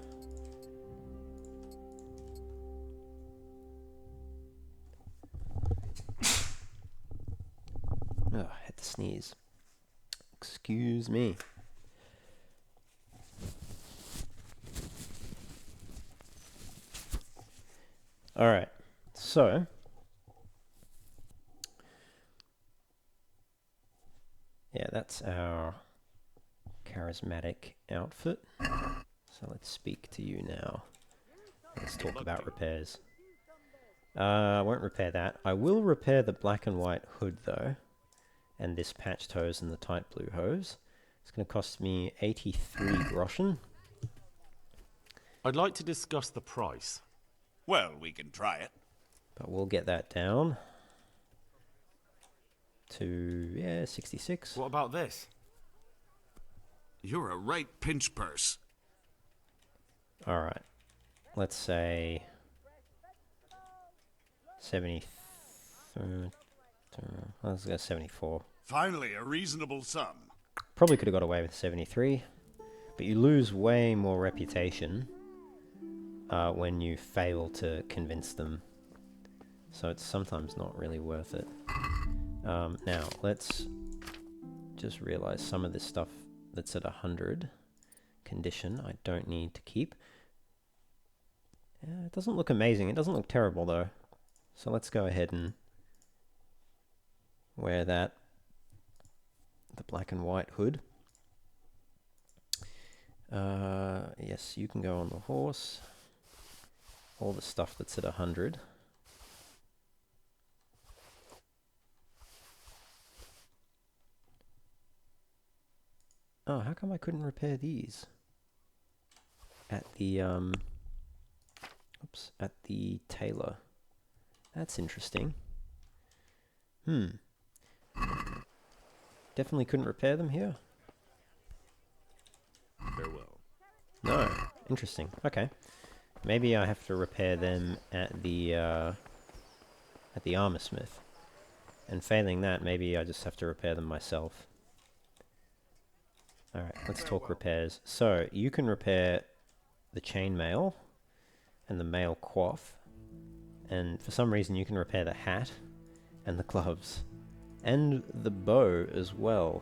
Oh, I had to sneeze. Excuse me. Alright, so yeah, that's our charismatic outfit. So let's speak to you now. Let's talk about repairs. I won't repair that. I will repair the black and white hood though, and this patched hose and the tight blue hose. It's going to cost me 83 groschen. I'd like to discuss the price. Well, we can try it. But we'll get that down to, yeah, 66. What about this? You're a right pinch purse. Alright. Let's say 70. Let's go 74. Finally, a reasonable sum. Probably could have got away with 73, but you lose way more reputation when you fail to convince them. So it's sometimes not really worth it. Now, let's just realize some of this stuff that's at 100 condition I don't need to keep. Yeah, it doesn't look amazing. It doesn't look terrible though. So let's go ahead and wear that. The black and white hood. Yes, you can go on the horse. All the stuff that's at 100. Oh, how come I couldn't repair these? At the, oops, at the tailor. That's interesting. Definitely couldn't repair them here. Farewell. No. Interesting. Okay. Maybe I have to repair them at the armor smith. And failing that, maybe I just have to repair them myself. Alright, let's talk repairs. So, you can repair the chainmail and the mail coif. And for some reason you can repair the hat and the gloves. And the bow as well.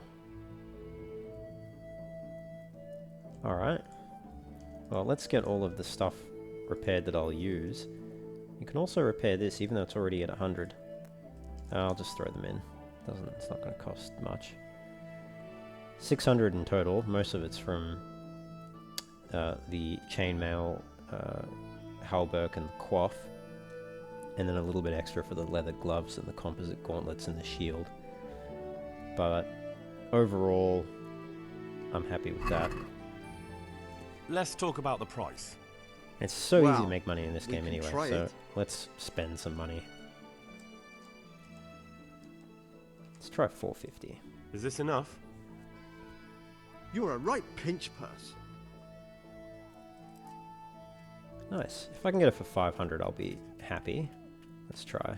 Alright. Well, let's get all of the stuff repaired that I'll use. You can also repair this, even though it's already at 100. I'll just throw them in. It's not going to cost much. 600 in total. Most of it's from the chainmail, halberd, and the coif, and then a little bit extra for the leather gloves and the composite gauntlets and the shield. But overall, I'm happy with that. Let's talk about the price. It's so easy to Well, make money in this we game can anyway, try so it. let's spend some money. Let's try 450. Is this enough? You're a right pinch purse. Nice. If I can get it for 500, I'll be happy. Let's try.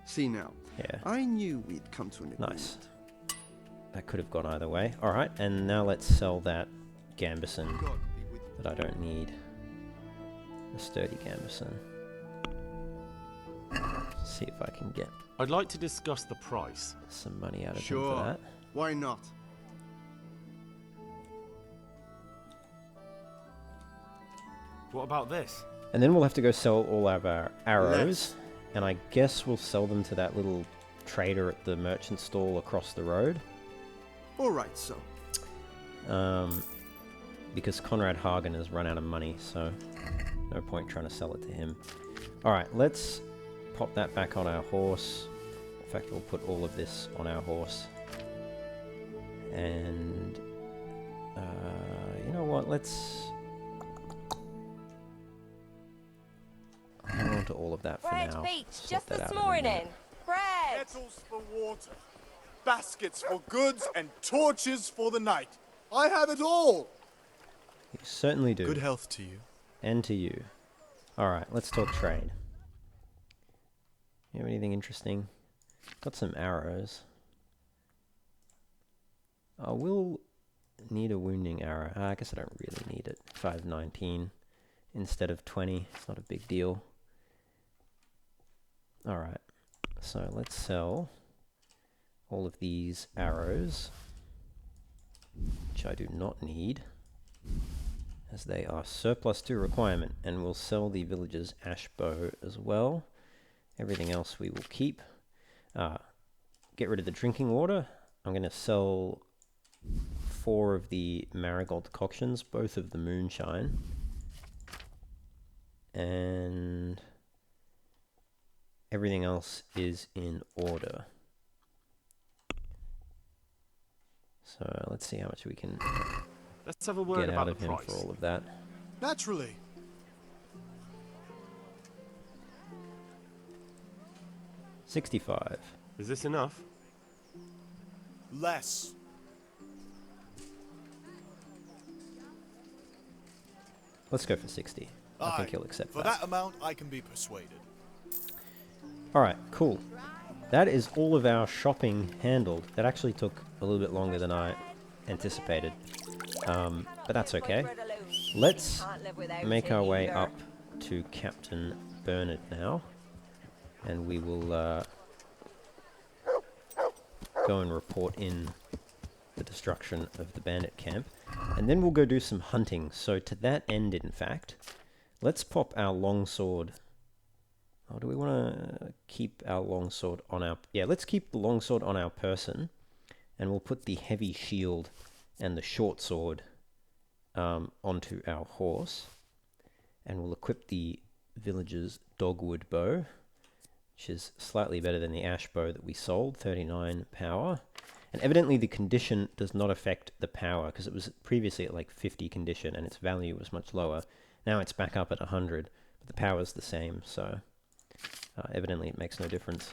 See now, Yeah, I knew we'd come to an agreement. nice. That could have gone either way. Alright, and now let's sell that gambeson God be with you. that I don't need. The sturdy gambeson. See if I can get I'd like to discuss the price. some money out of him Sure. for that. Why not? What about this? And then we'll have to go sell all of our arrows, and I guess we'll sell them to that little trader at the merchant stall across the road. All right, so. Because Conrad Hagen has run out of money, so no point trying to sell it to him. Alright, let's pop that back on our horse. In fact, we'll put all of this on our horse. And, you know what, let's hang on to all of that for Bread now. beach Sort just that out this in a minute. morning. Bread. Kettles for water, baskets for goods, and torches for the night. I have it all. You certainly do. Good health to you. And to you. Alright, let's talk trade. You have anything interesting? Got some arrows. I will need a wounding arrow. I guess I don't really need it. 519 instead of 20. It's not a big deal. Alright, so let's sell all of these arrows, which I do not need, as they are surplus to requirement, and we'll sell the villager's ash bow as well. Everything else we will keep. Get rid of the drinking water. I'm going to sell 4 of the marigold decoctions, both of the moonshine, and everything else is in order. So let's see how much we can Let's have a word get about out of the him price. for all of that. Naturally. 65. Is this enough? Less. Let's go for 60. I think he'll accept For that amount, I can be persuaded. Alright, cool. That is all of our shopping handled. That actually took a little bit longer than I anticipated. But that's okay. Let's make our way up to Captain Bernard now. And we will go and report in the destruction of the bandit camp. And then we'll go do some hunting. So to that end, in fact, let's pop our longsword. Oh, do we want to keep our longsword on our... Yeah, let's keep the longsword on our person. And we'll put the heavy shield and the short sword onto our horse. And we'll equip the villager's dogwood bow, which is slightly better than the ash bow that we sold, 39 power. And evidently the condition does not affect the power, because it was previously at like 50 condition and its value was much lower. Now it's back up at 100, but the power's the same, so evidently it makes no difference.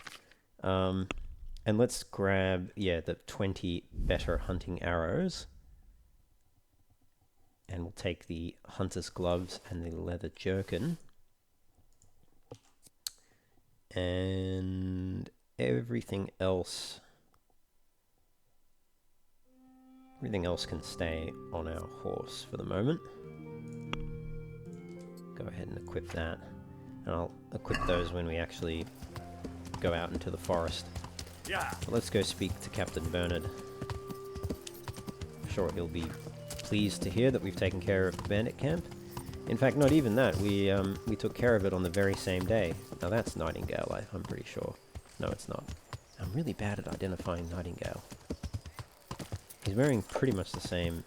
And let's grab, yeah, the 20 better hunting arrows. And we'll take the hunter's gloves and the leather jerkin. And everything else can stay on our horse for the moment. Go ahead and equip that. And I'll equip those when we actually go out into the forest. Yeah. But let's go speak to Captain Bernard. I'm sure he'll be pleased to hear that we've taken care of the bandit camp. In fact, not even that. We took care of it on the very same day. Now that's Nightingale, I'm pretty sure. No, it's not. I'm really bad at identifying Nightingale. He's wearing pretty much the same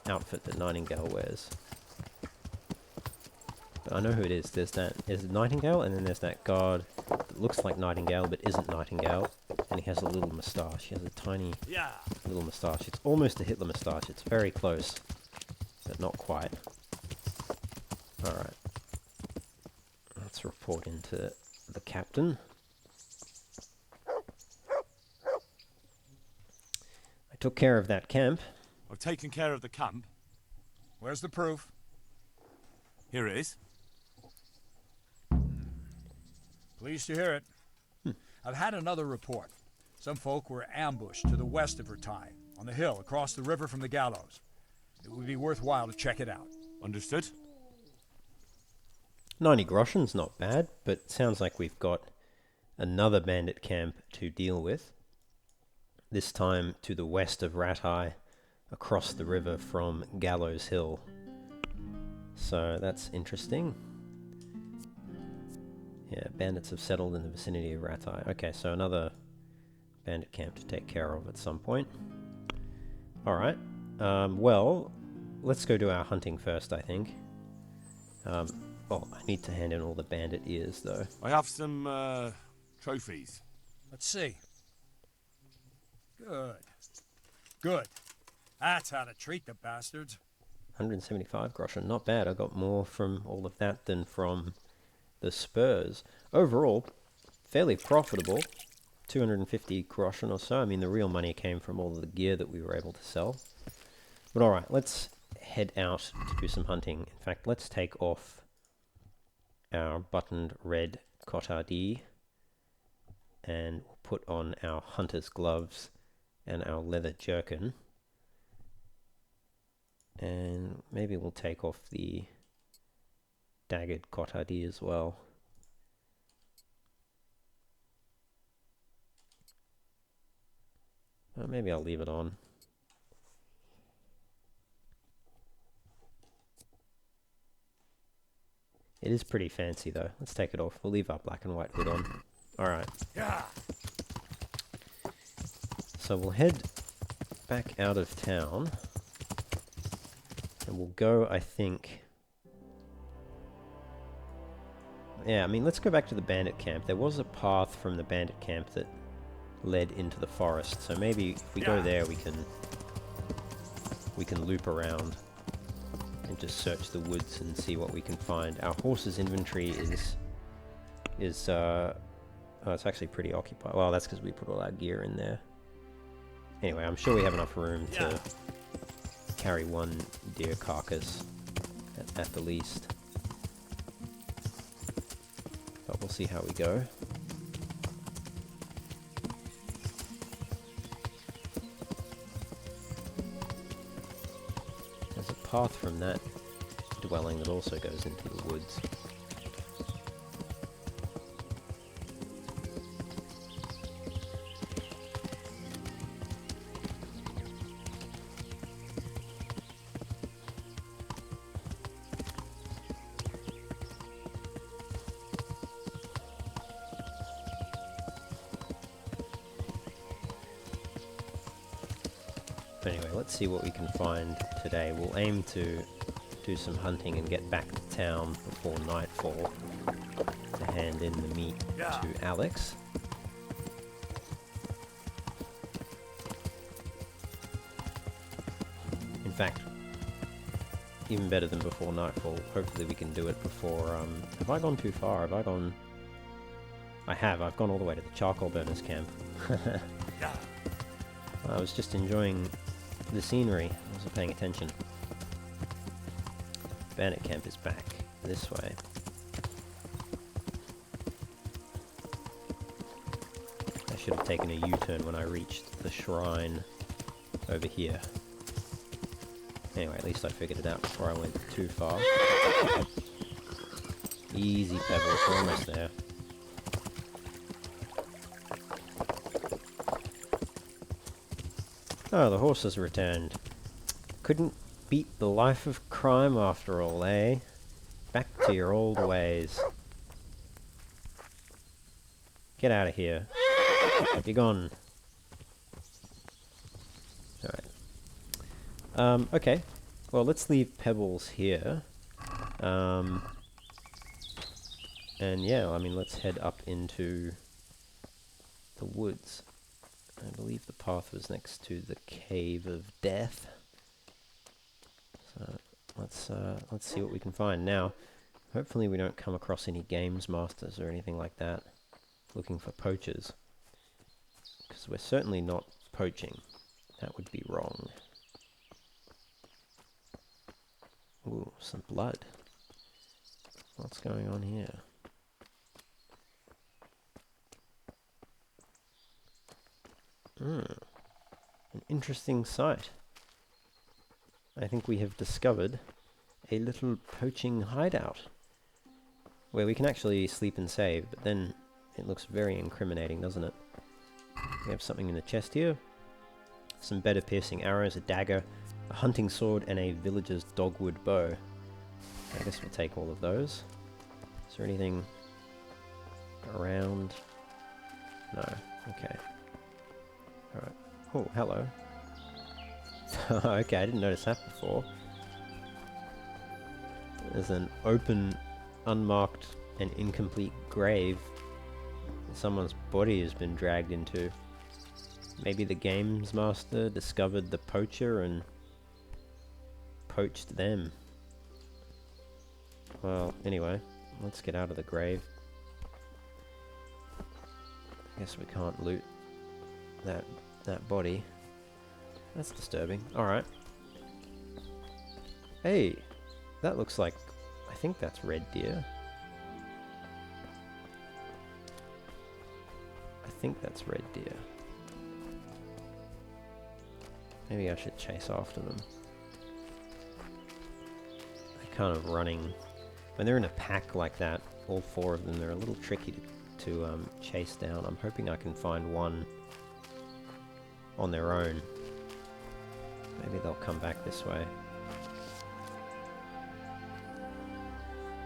outfit that Nightingale wears. But I know who it is. There's Nightingale, and then there's that guard that looks like Nightingale but isn't Nightingale. And he has a little moustache. He has a tiny little moustache. It's almost a Hitler moustache. It's very close, but not quite. Alright. Let's report into the captain. I took care of that camp. I've taken care of the camp. Where's the proof? Here it is. Pleased to hear it. I've had another report. Some folk were ambushed to the west of Vertine, on the hill across the river from the gallows. It would be worthwhile to check it out. Understood. 90 groschen's not bad, but sounds like we've got another bandit camp to deal with. This time to the west of Ratai, across the river from Gallows Hill. So that's interesting. Yeah, bandits have settled in the vicinity of Ratai. Okay, so another bandit camp to take care of at some point. Alright, well, let's go do our hunting first, I think. Oh, I need to hand in all the bandit ears, though. I have some trophies. Let's see. Good. Good. That's how to treat the bastards. 175 groschen, not bad. I got more from all of that than from the spurs. Overall, fairly profitable. 250 groschen or so. I mean, the real money came from all of the gear that we were able to sell. But alright, let's head out to do some hunting. In fact, let's take off our buttoned red cotardie and we'll put on our hunter's gloves and our leather jerkin. And maybe we'll take off the daggered cotardie as well. Maybe I'll leave it on. It is pretty fancy though. Let's take it off. We'll leave our black and white hood on. Alright. So we'll head back out of town. And we'll go, I think... Yeah, I mean, let's go back to the bandit camp. There was a path from the bandit camp that led into the forest. So maybe if we go there, we can loop around and just search the woods and see what we can find. Our horse's inventory is oh, it's actually pretty occupied. Well, that's because we put all our gear in there. Anyway, I'm sure we have enough room to carry one deer carcass at the least. But we'll see how we go. There's a path from that dwelling that also goes into the woods. Anyway, let's see what we can find today. We'll aim to do some hunting and get back to town before nightfall to hand in the meat to Alex. In fact, even better than before nightfall. Hopefully we can do it before... have I gone too far? Have I gone... I have. I've gone all the way to the charcoal burners camp. I was just enjoying the scenery. I wasn't paying attention. Bandit camp is back this way. I should have taken a U-turn when I reached the shrine over here. Anyway, at least I figured it out before I went too far. Easy, Pebbles, we're almost there. Oh, the horse has returned. Couldn't beat the life of crime after all, eh? Back to your old ways. Get out of here. Be gone. Alright. Okay. Well, let's leave Pebbles here. And yeah, I mean, let's head up into the woods. I believe the path was next to the Cave of Death. So let's see what we can find now. Hopefully we don't come across any games masters or anything like that looking for poachers, because we're certainly not poaching. That would be wrong. Ooh, some blood. What's going on here? An interesting sight. I think we have discovered a little poaching hideout where we can actually sleep and save, but then it looks very incriminating, doesn't it? We have something in the chest here. Some better piercing arrows, a dagger, a hunting sword, and a villager's dogwood bow. I guess we'll take all of those. Is there anything around? No. Okay. Alright. Oh, hello. Okay, I didn't notice that before. There's an open, unmarked, and incomplete grave someone's body has been dragged into. Maybe the games master discovered the poacher and poached them. Well, anyway, let's get out of the grave. I guess we can't loot that body. That's disturbing. Alright. Hey, that looks like, I think that's red deer. I think that's red deer. Maybe I should chase after them. They're kind of running. When they're in a pack like that, all four of them, they're a little tricky to chase down. I'm hoping I can find one on their own. Maybe they'll come back this way.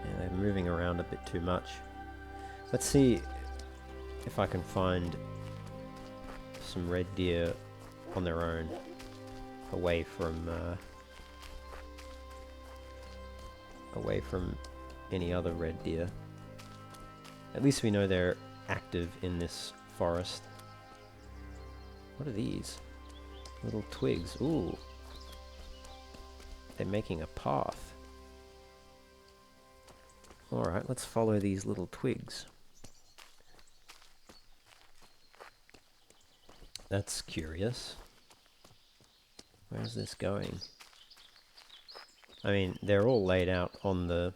Yeah, they're moving around a bit too much. Let's see if I can find some red deer on their own, away from any other red deer. At least we know they're active in this forest. What are these? Little twigs. Ooh. They're making a path. Alright, let's follow these little twigs. That's curious. Where's this going? I mean, they're all laid out on the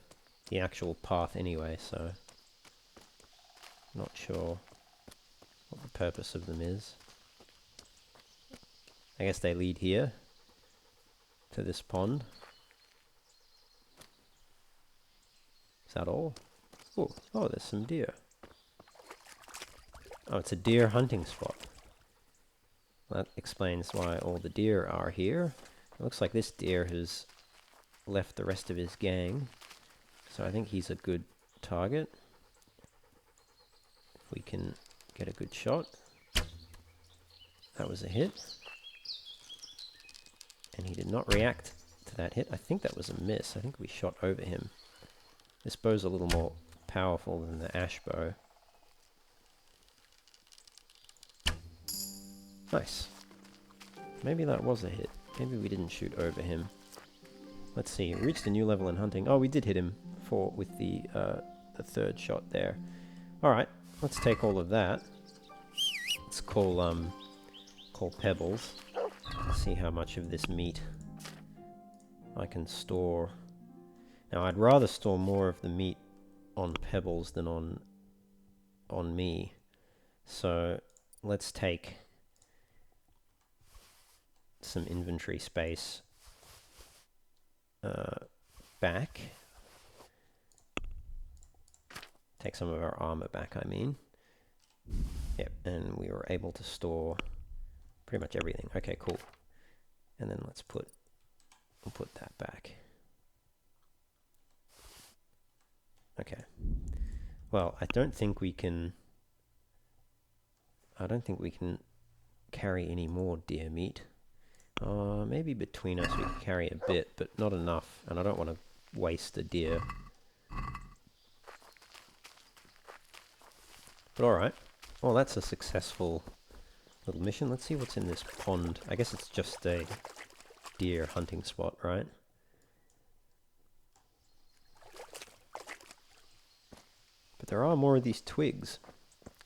actual path anyway, so not sure what the purpose of them is. I guess they lead here to this pond. Is that all? Ooh, oh, there's some deer. Oh, it's a deer hunting spot. That explains why all the deer are here. It looks like this deer has left the rest of his gang, so I think he's a good target. If we can get a good shot. That was a hit. And he did not react to that hit. I think that was a miss. I think we shot over him. This bow's a little more powerful than the ash bow. Nice. Maybe that was a hit. Maybe we didn't shoot over him. Let's see. Reached a new level in hunting. Oh, we did hit him with the third shot there. Alright, let's take all of that. Let's call Pebbles. See how much of this meat I can store. Now, I'd rather store more of the meat on Pebbles than on me. So, let's take some inventory space back. Take some of our armor back, I mean. Yep, and we were able to store pretty much everything. Okay, cool. And then we'll put that back. Okay. Well, I don't think we can I don't think we can carry any more deer meat. Maybe between us we can carry a bit, but not enough, and I don't want to waste a deer. But alright. Well, that's a successful little mission. Let's see what's in this pond. I guess it's just a deer hunting spot, right? But there are more of these twigs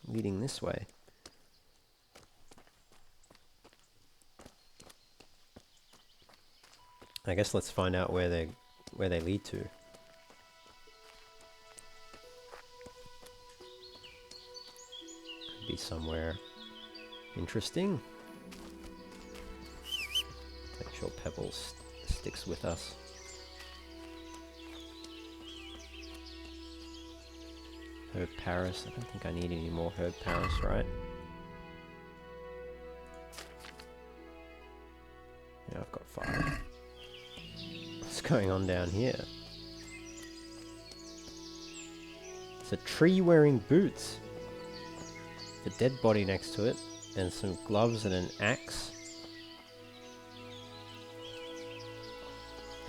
leading this way. I guess let's find out where they lead to. Could be somewhere interesting. Make sure Pebbles sticks with us. Herb Paris. I don't think I need any more Herb Paris, right? Yeah, I've got 5. What's going on down here? It's a tree wearing boots. The dead body next to it, and some gloves and an axe.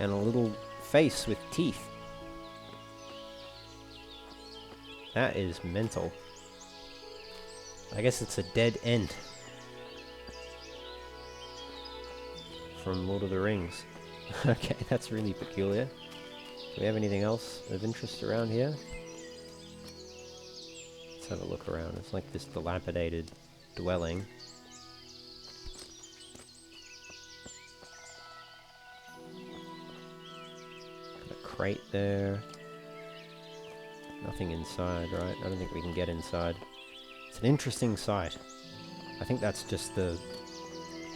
And a little face with teeth. That is mental. I guess it's a dead ent from Lord of the Rings. Okay, that's really peculiar. Do we have anything else of interest around here? Let's have a look around. It's like this dilapidated dwelling. Got a crate there. Nothing inside, right? I don't think we can get inside. It's an interesting site. I think that's just the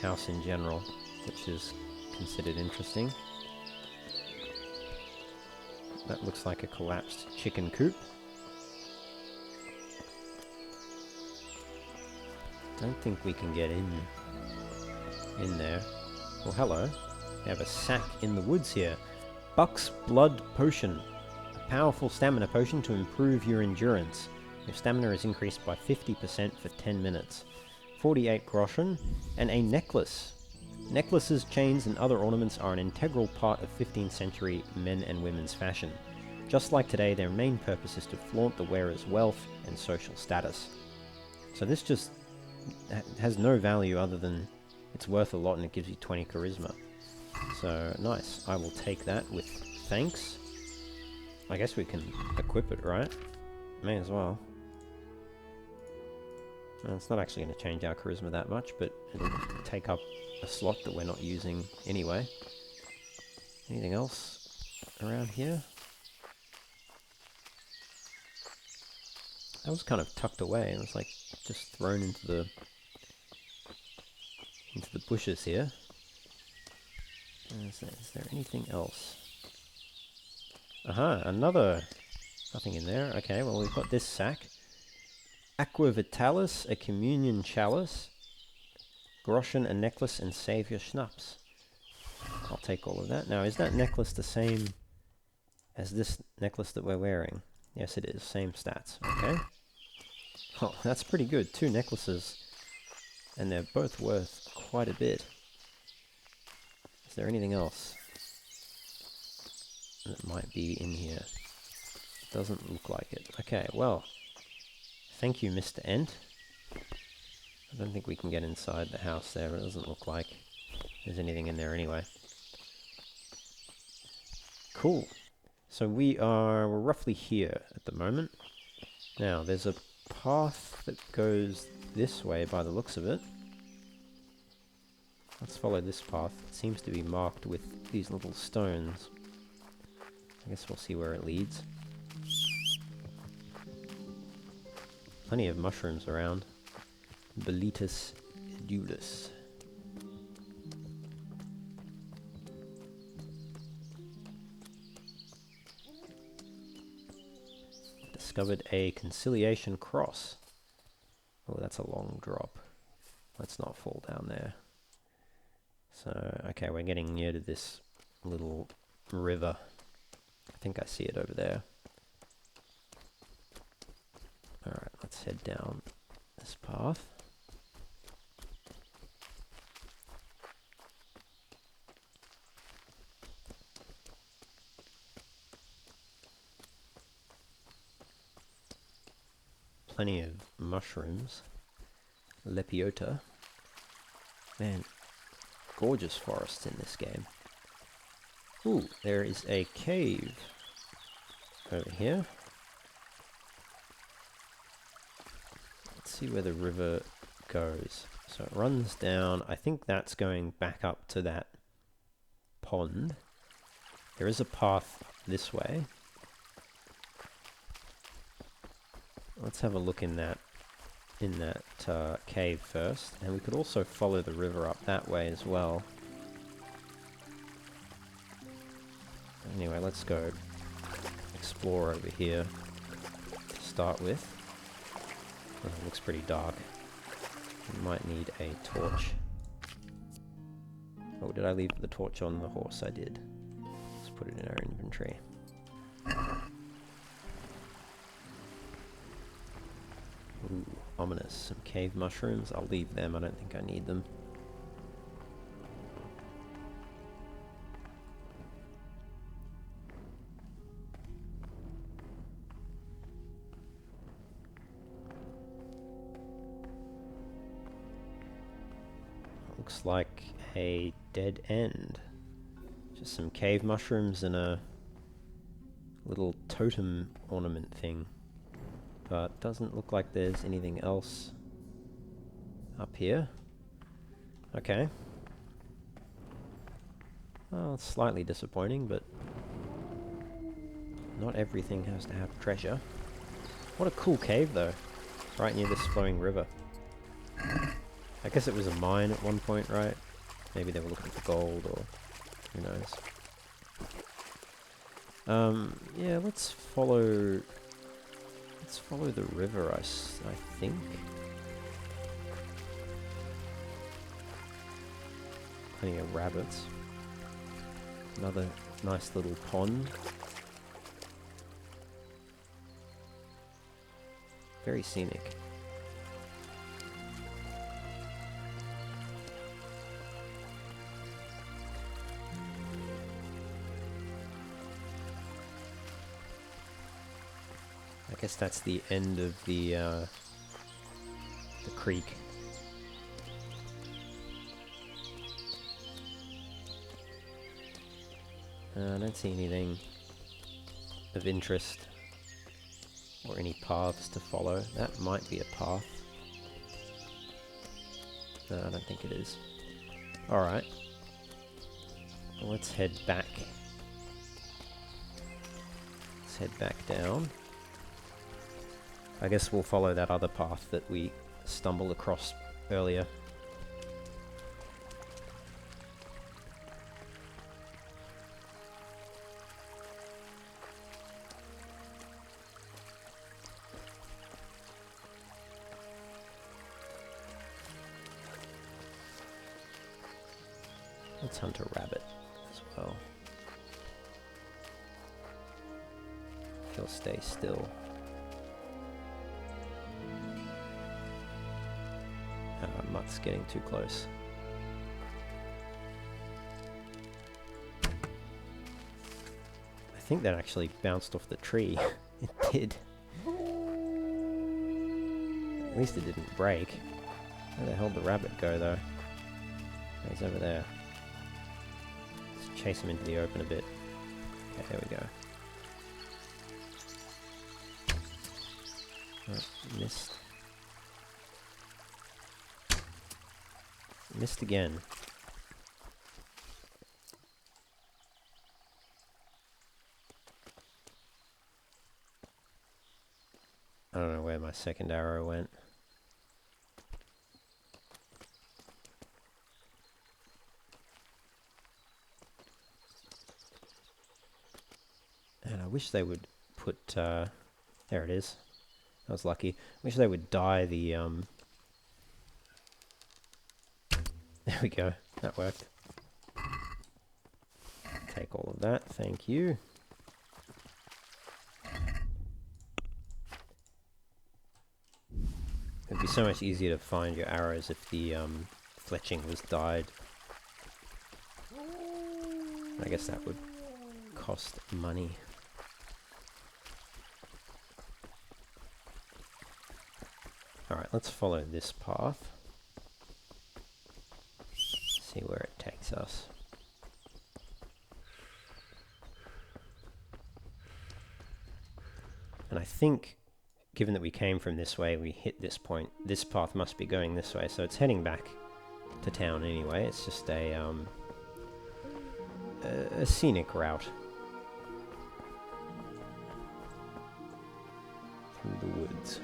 house in general, which is considered interesting. That looks like a collapsed chicken coop. Don't think we can get in there. Well, hello. We have a sack in the woods here. Buck's Blood Potion. Powerful stamina potion to improve your endurance. Your stamina is increased by 50% for 10 minutes. 48 groschen, and a necklace. Necklaces, chains, and other ornaments are an integral part of 15th century men and women's fashion. Just like today, their main purpose is to flaunt the wearer's wealth and social status. So this just has no value other than it's worth a lot and it gives you 20 charisma. So, nice. I will take that with thanks. I guess we can equip it, right? May as well. Well, it's not actually going to change our charisma that much, but it'll take up a slot that we're not using anyway. Anything else around here? That was kind of tucked away. It was like just thrown into the bushes here. Is there anything else? Aha, nothing in there. Okay, well we've got this sack. Aqua Vitalis, a communion chalice. Groschen, a necklace, and Saviour Schnapps. I'll take all of that. Now, is that necklace the same as this necklace that we're wearing? Yes, it is. Same stats. Okay. Oh, that's pretty good. 2 necklaces. And they're both worth quite a bit. Is there anything else that might be in here? Doesn't look like it. Okay, well. Thank you, Mr. Ent. I don't think we can get inside the house there. It doesn't look like there's anything in there anyway. Cool. So we're roughly here at the moment. Now, there's a path that goes this way by the looks of it. Let's follow this path. It seems to be marked with these little stones. I guess we'll see where it leads. Plenty of mushrooms around. Boletus edulis. Discovered a conciliation cross. Oh, that's a long drop. Let's not fall down there. So, okay, we're getting near to this little river. I think I see it over there. Alright, let's head down this path. plenty of mushrooms. Lepiota. Man, gorgeous forests in this game. Ooh, there is a cave over here. Let's see where the river goes. So it runs down. I think that's going back up to that pond. There is a path this way. Let's have a look in that cave first, and we could also follow the river up that way as well. Anyway, let's go explore over here to start with. Oh, it looks pretty dark. We might need a torch. Oh, did I leave the torch on the horse? I did. Let's put it in our inventory. Ooh, ominous. Some cave mushrooms. I'll leave them. I don't think I need them. Looks like a dead end. Just some cave mushrooms and a little totem ornament thing. But doesn't look like there's anything else up here. Okay. Well, it's slightly disappointing, but not everything has to have treasure. What a cool cave, though. Right near this flowing river. I guess it was a mine at one point, right? Maybe they were looking for gold, or who knows. Yeah, let's follow the river, I think. Plenty of rabbits. Another nice little pond. Very scenic. I guess that's the end of the creek. I don't see anything of interest or any paths to follow. That might be a path. No, I don't think it is. Alright. Well, let's head back. Let's head back down. I guess we'll follow that other path that we stumbled across earlier. Let's hunt a rabbit as well. He'll stay still. Mutt's getting too close. I think that actually bounced off the tree. It did. At least it didn't break. Where the hell did the rabbit go, though? Oh, he's over there. Let's chase him into the open a bit. Okay, there we go. Oh, missed. Missed again. I don't know where my second arrow went. And I wish they would put, there it is. I was lucky. I wish they would dye the, there we go. That worked. Take all of that. Thank you. It'd be so much easier to find your arrows if the fletching was dyed. I guess that would cost money. Alright, let's follow this path. See where it takes us. And I think, given that we came from this way, we hit this point, this path must be going this way, so it's heading back to town anyway. It's just a scenic route through the woods.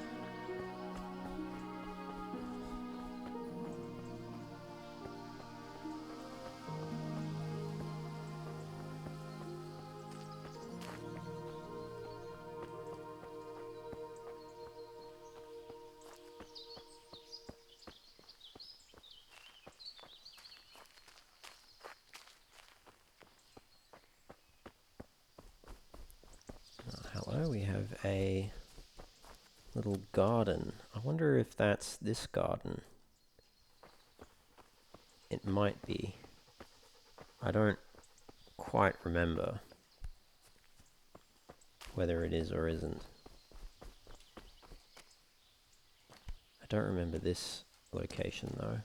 Hello, we have a little garden. I wonder if that's this garden. It might be. I don't quite remember whether it is or isn't. I don't remember this location though.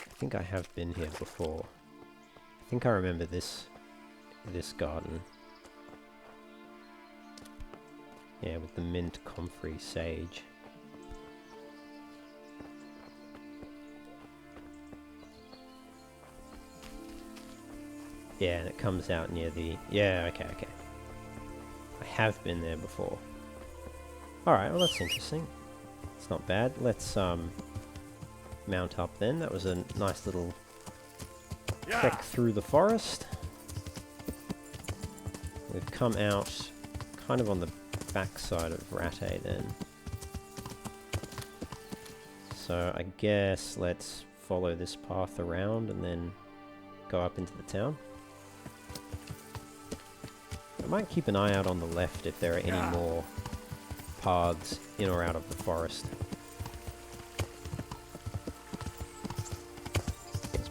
I think I have been here before. I think I remember this garden. Yeah, with the mint comfrey sage. Yeah, and it comes out near the... Yeah, okay. I have been there before. Alright, well that's interesting. It's not bad. Let's mount up then. That was a nice little trek through the forest. We've come out kind of on the backside of Rattay then. So I guess let's follow this path around and then go up into the town. I might keep an eye out on the left if there are any more paths in or out of the forest.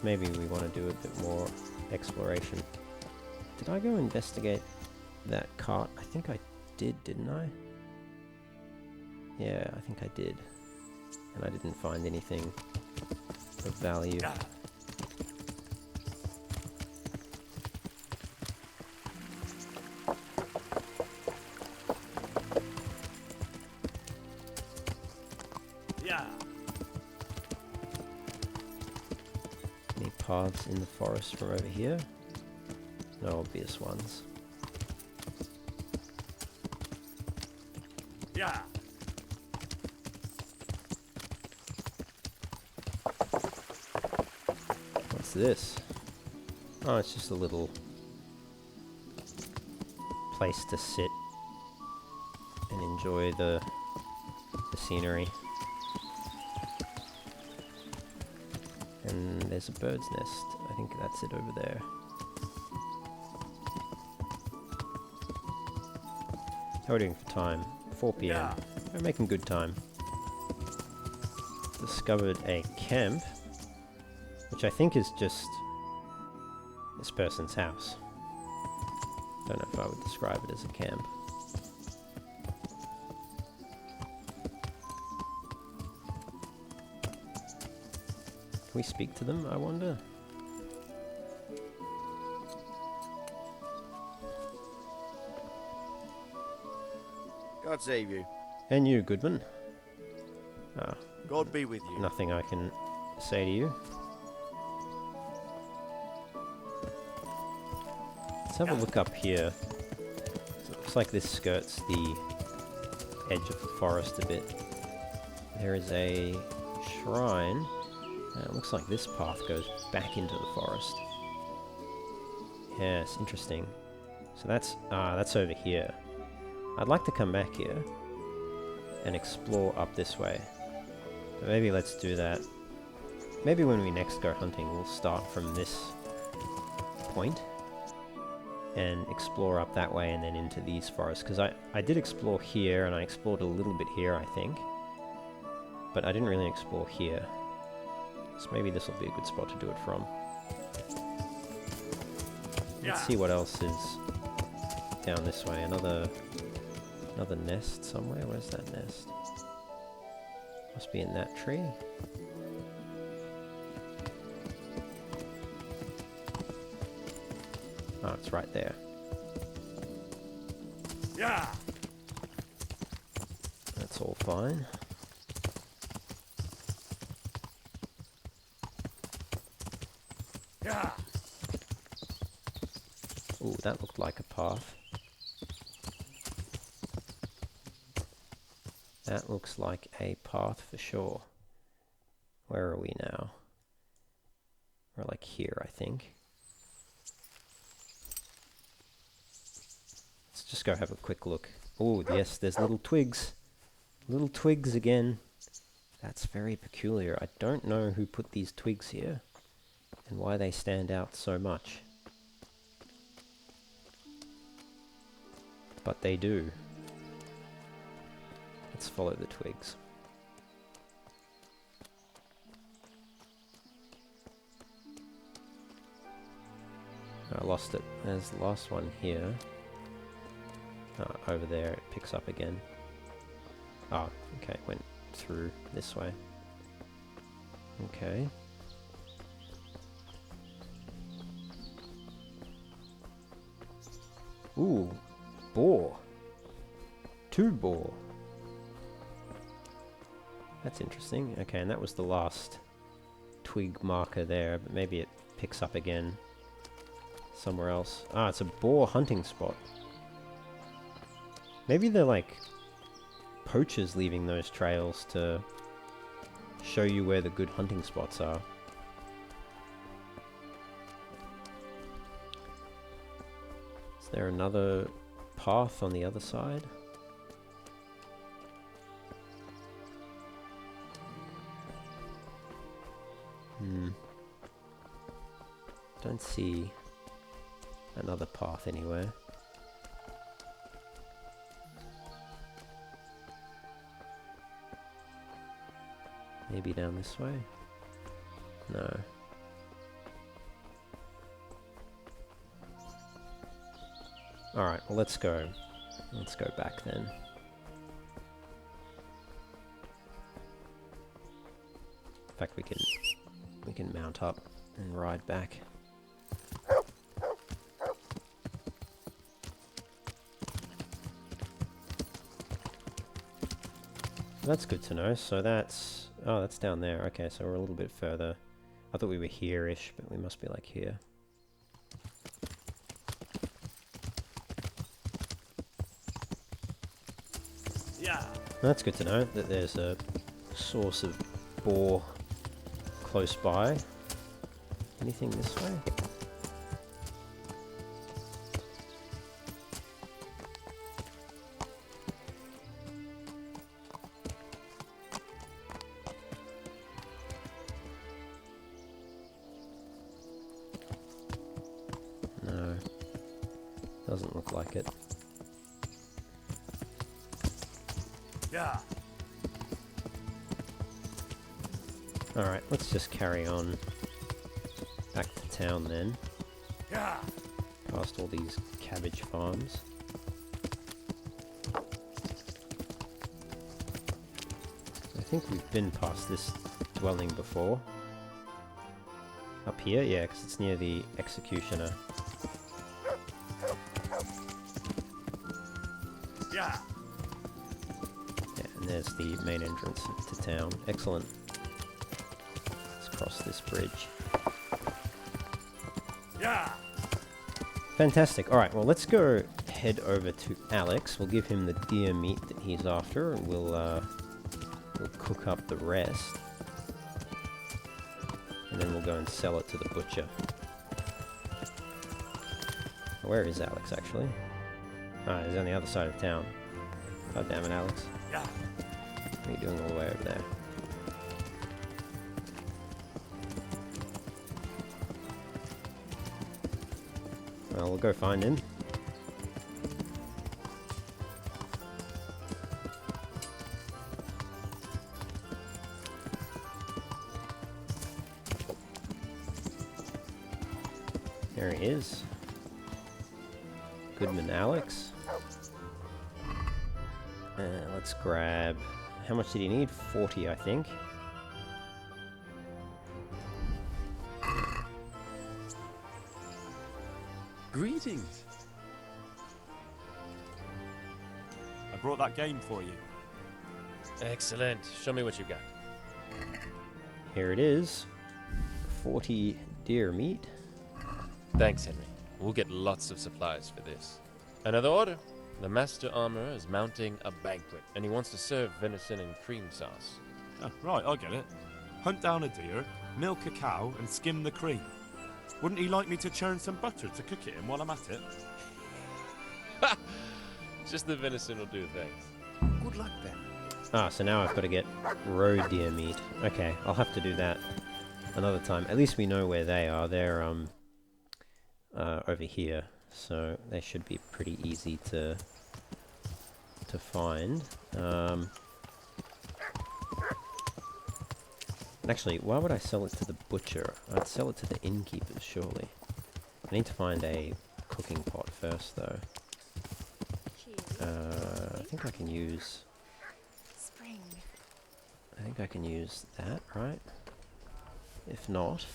Maybe we want to do a bit more exploration. Did I go investigate that cart? I think I did, didn't I? Yeah, I think I did. And I didn't find anything of value. Paths in the forest from over here? No obvious ones. Yeah. What's this? Oh, it's just a little place to sit and enjoy the scenery. And there's a bird's nest. I think that's it over there. How are we doing for time? 4 PM. Yeah. We're making good time. Discovered a camp, which I think is just this person's house. Don't know if I would describe it as a camp. Can we speak to them, I wonder? God save you. And you, Goodman. Ah, God be with you. nothing I can say to you. Let's have a look up here. So it looks like this skirts the edge of the forest a bit. There is a shrine. It looks like this path goes back into the forest. Yes, interesting. So that's over here. I'd like to come back here. and explore up this way. So maybe let's do that. Maybe when we next go hunting, we'll start from this point and explore up that way and then into these forests. Because I did explore here, and I explored a little bit here, I think. But I didn't really explore here. So maybe this will be a good spot to do it from. Let's see what else is down this way. Another nest somewhere. Where's that nest? Must be in that tree. Oh, it's right there. Yeah. That's all fine. Yeah. Ooh, that looked like a path. That looks like a path for sure. Where are we now? We're like here, I think. Let's just go have a quick look. Oh, yes, there's little twigs. Little twigs again. That's very peculiar. I don't know who put these twigs here and why they stand out so much. But they do. Let's follow the twigs. I lost it. There's the last one here. Over there, it picks up again. Oh, okay, went through this way. Okay. Ooh, boar. 2 boar. That's interesting. Okay, and that was the last twig marker there, but maybe it picks up again somewhere else. Ah, it's a boar hunting spot. Maybe they're like poachers leaving those trails to show you where the good hunting spots are. Is there another path on the other side? Don't see another path anywhere. Maybe down this way? No. Alright, well let's go. Let's go back then. In fact, we can mount up and ride back. That's good to know. So that's... oh, that's down there. Okay, so we're a little bit further. I thought we were here-ish, but we must be like here. Yeah. That's good to know that there's a source of boar close by. Anything this way? No. Doesn't look like it. Yeah. Alright, let's just carry on back to town then. Yeah. Past all these cabbage farms. I think we've been past this dwelling before. Up here? Yeah, because it's near the executioner. Yeah. Yeah, and there's the main entrance to town. Excellent. Let's cross this bridge. Yeah. Fantastic. Alright, well let's go head over to Alex. We'll give him the deer meat that he's after, and we'll cook up the rest. And then we'll go and sell it to the butcher. Where is Alex, actually? Ah, he's on the other side of town. God damn it, Alex. Yeah. What are you doing all the way over there? Well, we'll go find him. There he is. Goodman Alex. Let's grab... How much did he need? 40, I think. Greetings. I brought that game for you. Excellent. Show me what you got. Here it is. 40 deer meat. Thanks, Henry. We'll get lots of supplies for this. Another order. The master armorer is mounting a banquet, and he wants to serve venison and cream sauce. Oh, right, I get it. Hunt down a deer, milk a cow, and skim the cream. Wouldn't he like me to churn some butter to cook it in while I'm at it? Just the venison will do, thanks. Good luck then. Ah, so now I've got to get roe deer meat. Okay, I'll have to do that another time. At least we know where they are. They're over here, so they should be pretty easy to find. Actually, why would I sell it to the butcher? I'd sell it to the innkeepers, surely. I need to find a cooking pot first, though. I think I can use... Spring. I think I can use that, right? If not...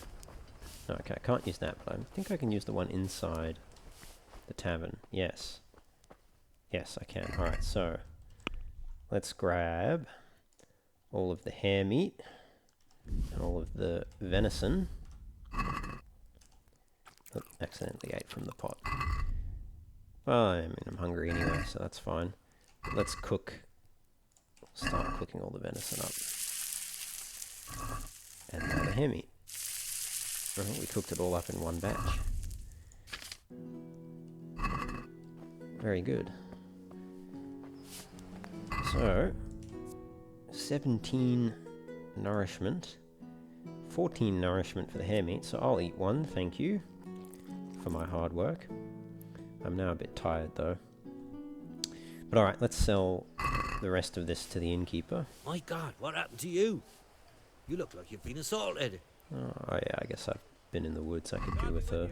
No, okay, I can't use that, but I think I can use the one inside the tavern. Yes. Yes, I can. Alright, so... Let's grab all of the hare meat and all of the venison. Oh, accidentally ate from the pot. Well, I mean, I'm hungry anyway, so that's fine. But let's cook. Start cooking all the venison up. And now the hare meat. Well, we cooked it all up in one batch. Very good. So, 17 nourishment. 14 nourishment for the hare meat, so I'll eat one, thank you, for my hard work. I'm now a bit tired though. But alright, let's sell the rest of this to the innkeeper. My God, what happened to you? You look like you've been assaulted. Oh yeah, I guess I've been in the woods. I could do with a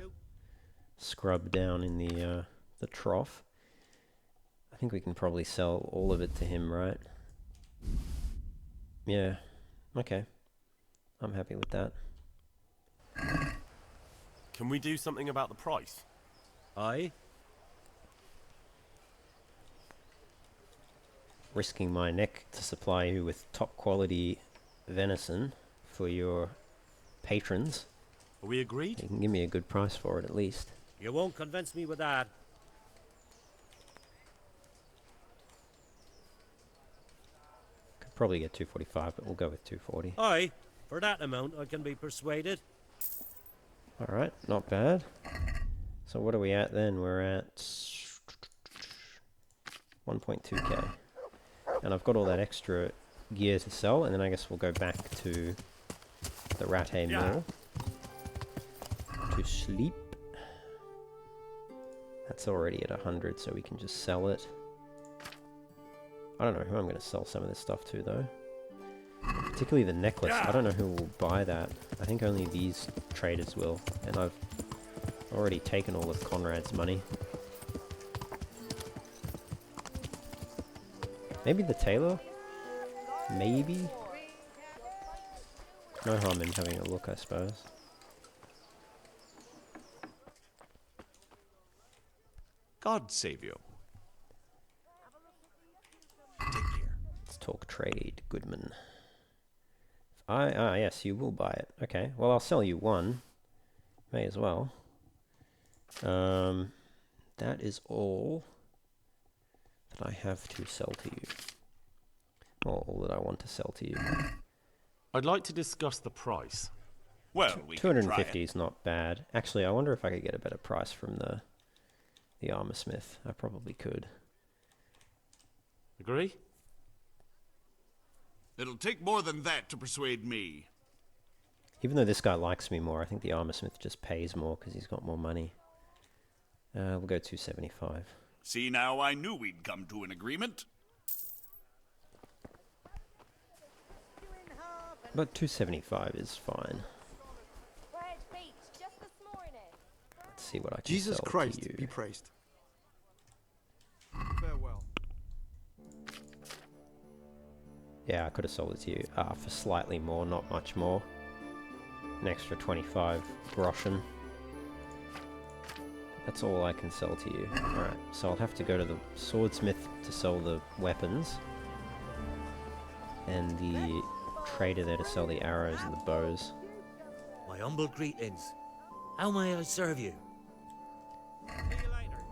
scrub down in the trough. I think we can probably sell all of it to him, right? Yeah, okay. I'm happy with that. Can we do something about the price? Aye. Risking my neck to supply you with top quality venison for your patrons. Are we agreed? You can give me a good price for it at least. You won't convince me with that. Could probably get 245, but we'll go with 240. Aye. For that amount, I can be persuaded. Alright, not bad. So what are we at then? We're at 1.2k. And I've got all that extra gear to sell, and then I guess we'll go back to the Rattay Mill to sleep. That's already at 100, so we can just sell it. I don't know who I'm going to sell some of this stuff to, though. Particularly the necklace. I don't know who will buy that. I think only these traders will. And I've already taken all of Conrad's money. Maybe the tailor? Maybe? No harm in having a look, I suppose. God save you. Take care. Let's talk trade, Goodman. Yes, you will buy it. Okay, well I'll sell you one. May as well. That is all that I have to sell to you. Or all that I want to sell to you. I'd like to discuss the price. Well, we 250 is not bad. Actually, I wonder if I could get a better price from the armor smith. I probably could. Agree? It'll take more than that to persuade me. Even though this guy likes me more, I think the armor smith just pays more because he's got more money. We'll go 275. See now, I knew we'd come to an agreement. But 275 is fine. Bread baked just this morning. Let's see what I can Jesus sell Christ to you. be praised. Farewell. Yeah, I could have sold it to you for slightly more, not much more. An extra 25 groschen. That's all I can sell to you. Alright, so I'll have to go to the swordsmith to sell the weapons. And the trader there to sell the arrows and the bows. My humble greetings. How may I serve you? See you later.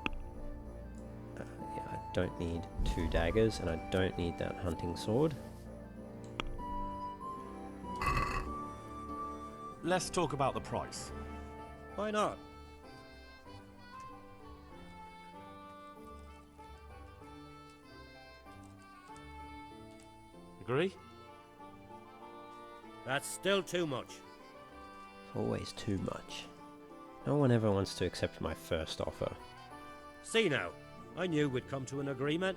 Yeah, I don't need 2 daggers, and I don't need that hunting sword. Let's talk about the price. Why not? Agree? That's still too much. It's always too much. No one ever wants to accept my first offer. See now, I knew we'd come to an agreement.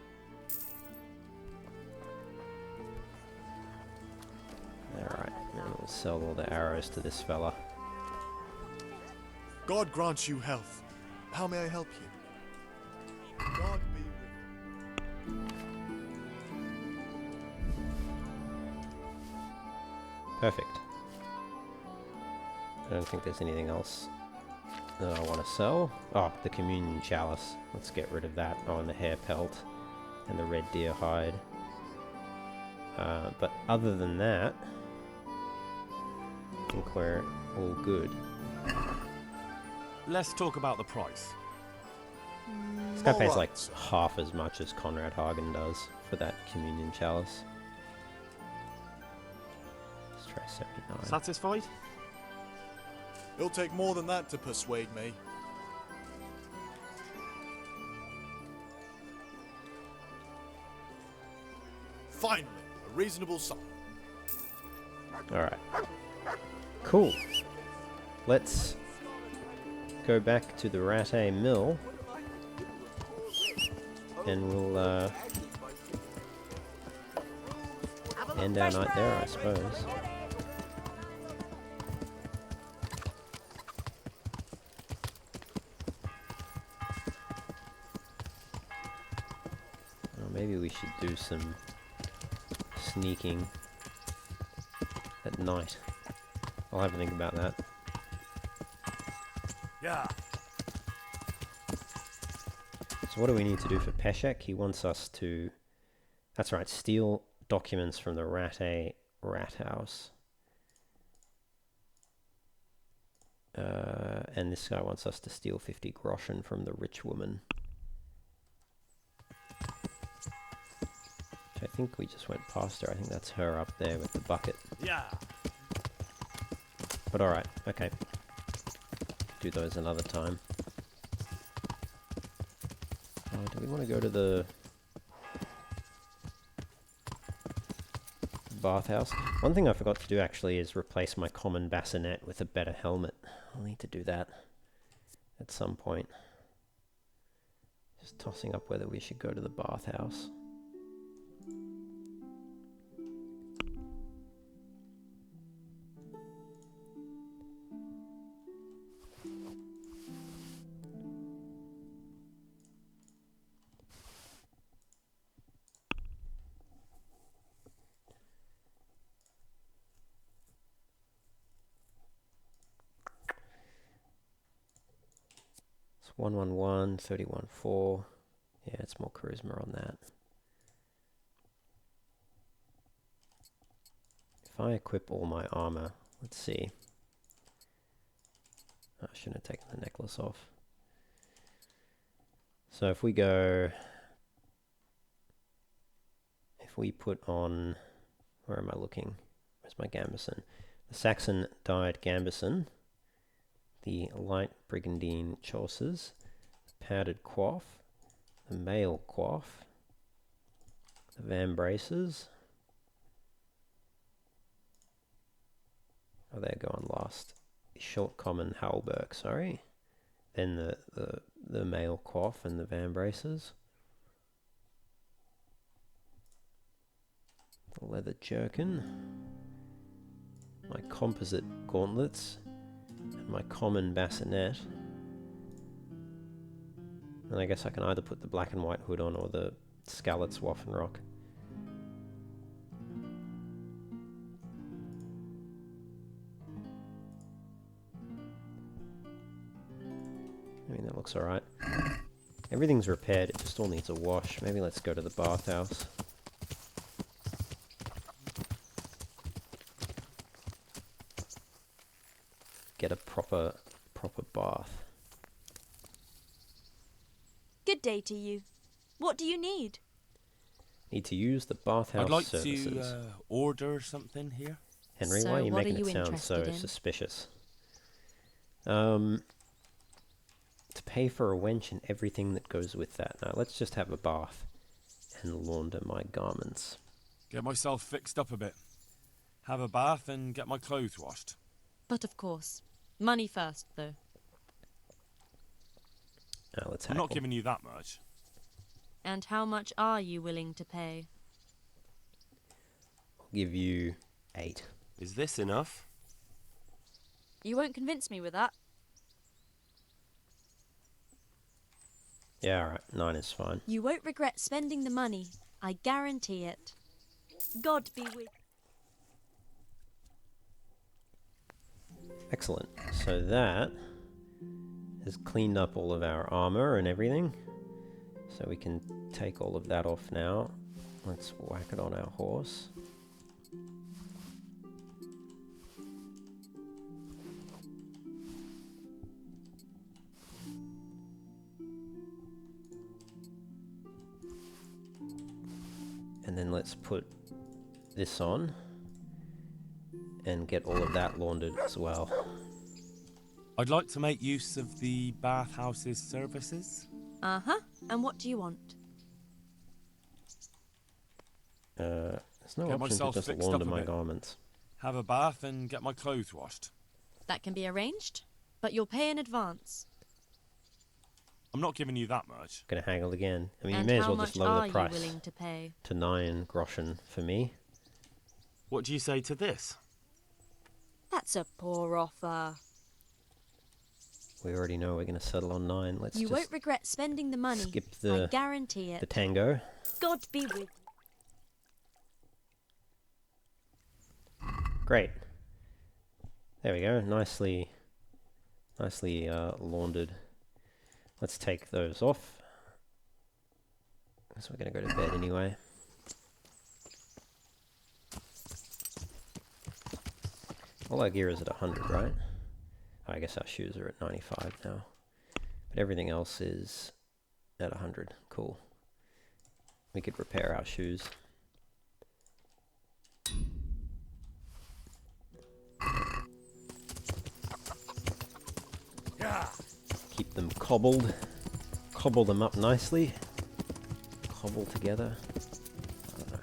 Alright, now we'll sell all the arrows to this fella. God grant you health. How may I help you? God be with you. Perfect. I don't think there's anything else that I want to sell. Oh, the communion chalice. Let's get rid of that. Oh, and the hair pelt. And the red deer hide. But other than that, I think we're all good. Let's talk about the price. This guy pays like half as much as Conrad Hagen does for that communion chalice. Let's try 79. Satisfied? It'll take more than that to persuade me. Finally, a reasonable sum. Alright. Cool. Let's go back to the Rattay Mill. And we'll end our night there, I suppose. Well, maybe we should do some sneaking at night. I'll have to think about that. Yeah. So what do we need to do for Peshek? He wants us to... That's right, steal documents from the Rattay rat house. And this guy wants us to steal 50 groschen from the rich woman. Which I think we just went past her. I think that's her up there with the bucket. Yeah. But alright, okay. Do those another time. Do we want to go to the bathhouse? One thing I forgot to do actually is replace my common bassinet with a better helmet. I'll need to do that at some point. Just tossing up whether we should go to the bathhouse. It's 111, 31.4. Yeah, it's more charisma on that. If I equip all my armor, let's see. I shouldn't have taken the necklace off. So if we go... If we put on... Where am I looking? Where's my gambeson? The Saxon dyed gambeson. The light brigandine chausses. The powdered coif. The mail coif. The vambraces. Oh, they're going last. Short common Howlberg, sorry. Then the male coif and the van braces. The leather jerkin. My composite gauntlets. And my common bassinet. And I guess I can either put the black and white hood on or the Skalitz Waffenrock. I mean, that looks alright. Everything's repaired, it just all needs a wash. Maybe let's go to the bathhouse. Get a proper bath. Good day to you. What do you need? Need to use the bathhouse I'd like services. to order something here. Henry, So why are you what making are you it sound so interested in? suspicious? To pay for a wench and everything that goes with that. Now, let's just have a bath and launder my garments. Get myself fixed up a bit. Have a bath and get my clothes washed. But of course. Money first, though. Now, let's I'm not haggle. giving you that much. And how much are you willing to pay? I'll give you 8. Is this enough? You won't convince me with that. Yeah, alright. 9 is fine. You won't regret spending the money. I guarantee it. God be with. Excellent. So that has cleaned up all of our armor and everything. So we can take all of that off now. Let's whack it on our horse. And then let's put this on and get all of that laundered as well. I'd like to make use of the bathhouse's services. Uh-huh. And what do you want? There's no Get option to myself just fixed launder up a my bit. garments. Have a bath and get my clothes washed. That can be arranged, but you'll pay in advance. I'm not giving you that much. Gonna haggle again. I mean, And you may as how well much just lower are the you price willing to pay? to 9 groschen for me. What do you say to this? That's a poor offer. We already know we're gonna settle on 9. Let's You just won't regret spending the money. skip I the guarantee it. tango. God be with you. Great. There we go. Nicely laundered. Let's take those off. So we're gonna go to bed anyway. All our gear is at 100, right? I guess our shoes are at 95 now. But everything else is at 100. Cool. We could repair our shoes. Keep them cobbled. Cobble them up nicely. Cobble together. I don't know.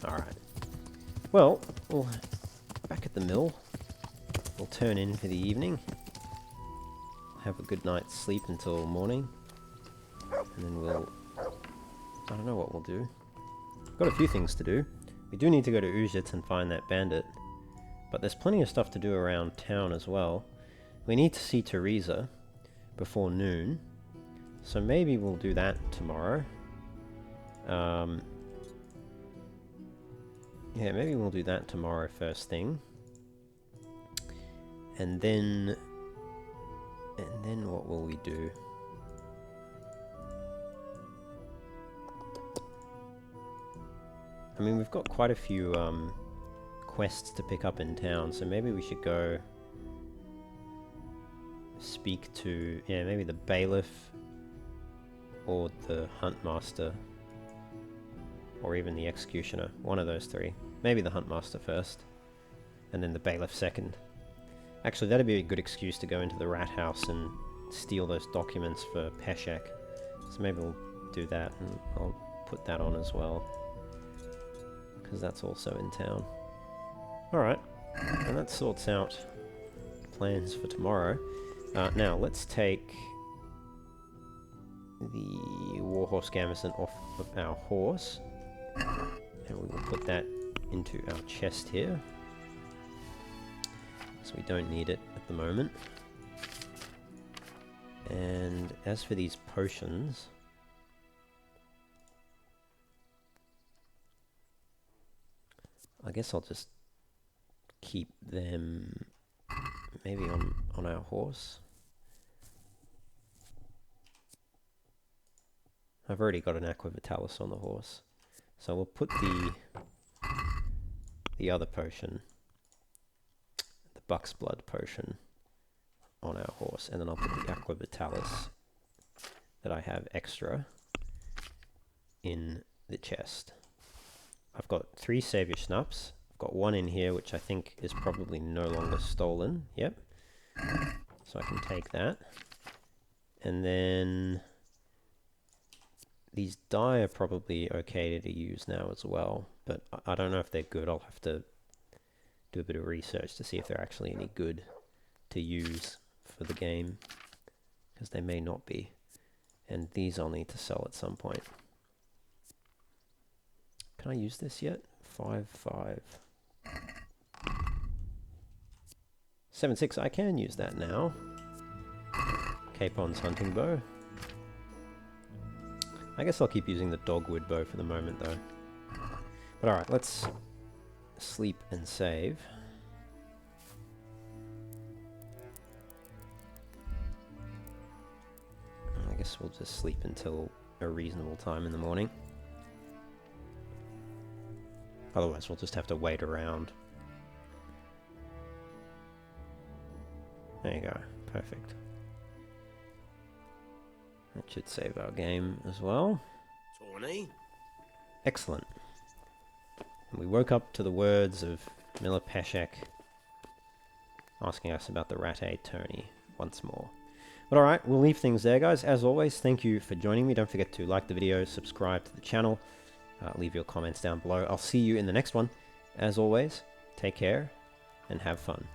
Alright. Well, we'll back at the mill. We'll turn in for the evening. Have a good night's sleep until morning. And then we'll... I don't know what we'll do. Got a few things to do. We do need to go to Uzhitz and find that bandit. But there's plenty of stuff to do around town as well. We need to see Teresa before noon. So maybe we'll do that tomorrow. Yeah, maybe we'll do that tomorrow first thing. And then what will we do? I mean, we've got quite a few quests to pick up in town, so maybe we should go speak to, yeah, maybe the bailiff or the huntmaster or even the executioner. One of those three. Maybe the huntmaster first and then the bailiff second. Actually, that'd be a good excuse to go into the rat house and steal those documents for Peshek. So maybe we'll do that, and I'll put that on as well, because that's also in town. Alright, and that sorts out plans for tomorrow. Now, let's take the Warhorse Gambeson off of our horse. And we will put that into our chest here. So we don't need it at the moment. And as for these potions, I guess I'll just keep them maybe on our horse. I've already got an Aqua Vitalis on the horse, so we'll put the other potion, the Buck's Blood potion, on our horse, and then I'll put the Aqua Vitalis that I have extra in the chest. I've got 3 Savior Schnaps. I've got 1 in here, which I think is probably no longer stolen. Yep. So I can take that. And then these dye are probably okay to use now as well, but I don't know if they're good. I'll have to do a bit of research to see if they're actually any good to use for the game, because they may not be. And these I'll need to sell at some point. Can I use this yet? 5/5. 7/6. I can use that now. Capon's hunting bow. I guess I'll keep using the dogwood bow for the moment though. But alright, let's sleep and save. I guess we'll just sleep until a reasonable time in the morning. Otherwise we'll just have to wait around. There you go. Perfect. That should save our game as well. Tawny? Excellent. And we woke up to the words of Miller Peshek asking us about the Rattay tourney once more. But alright, we'll leave things there, guys. As always, thank you for joining me. Don't forget to like the video, subscribe to the channel, leave your comments down below. I'll see you in the next one. As always, take care and have fun.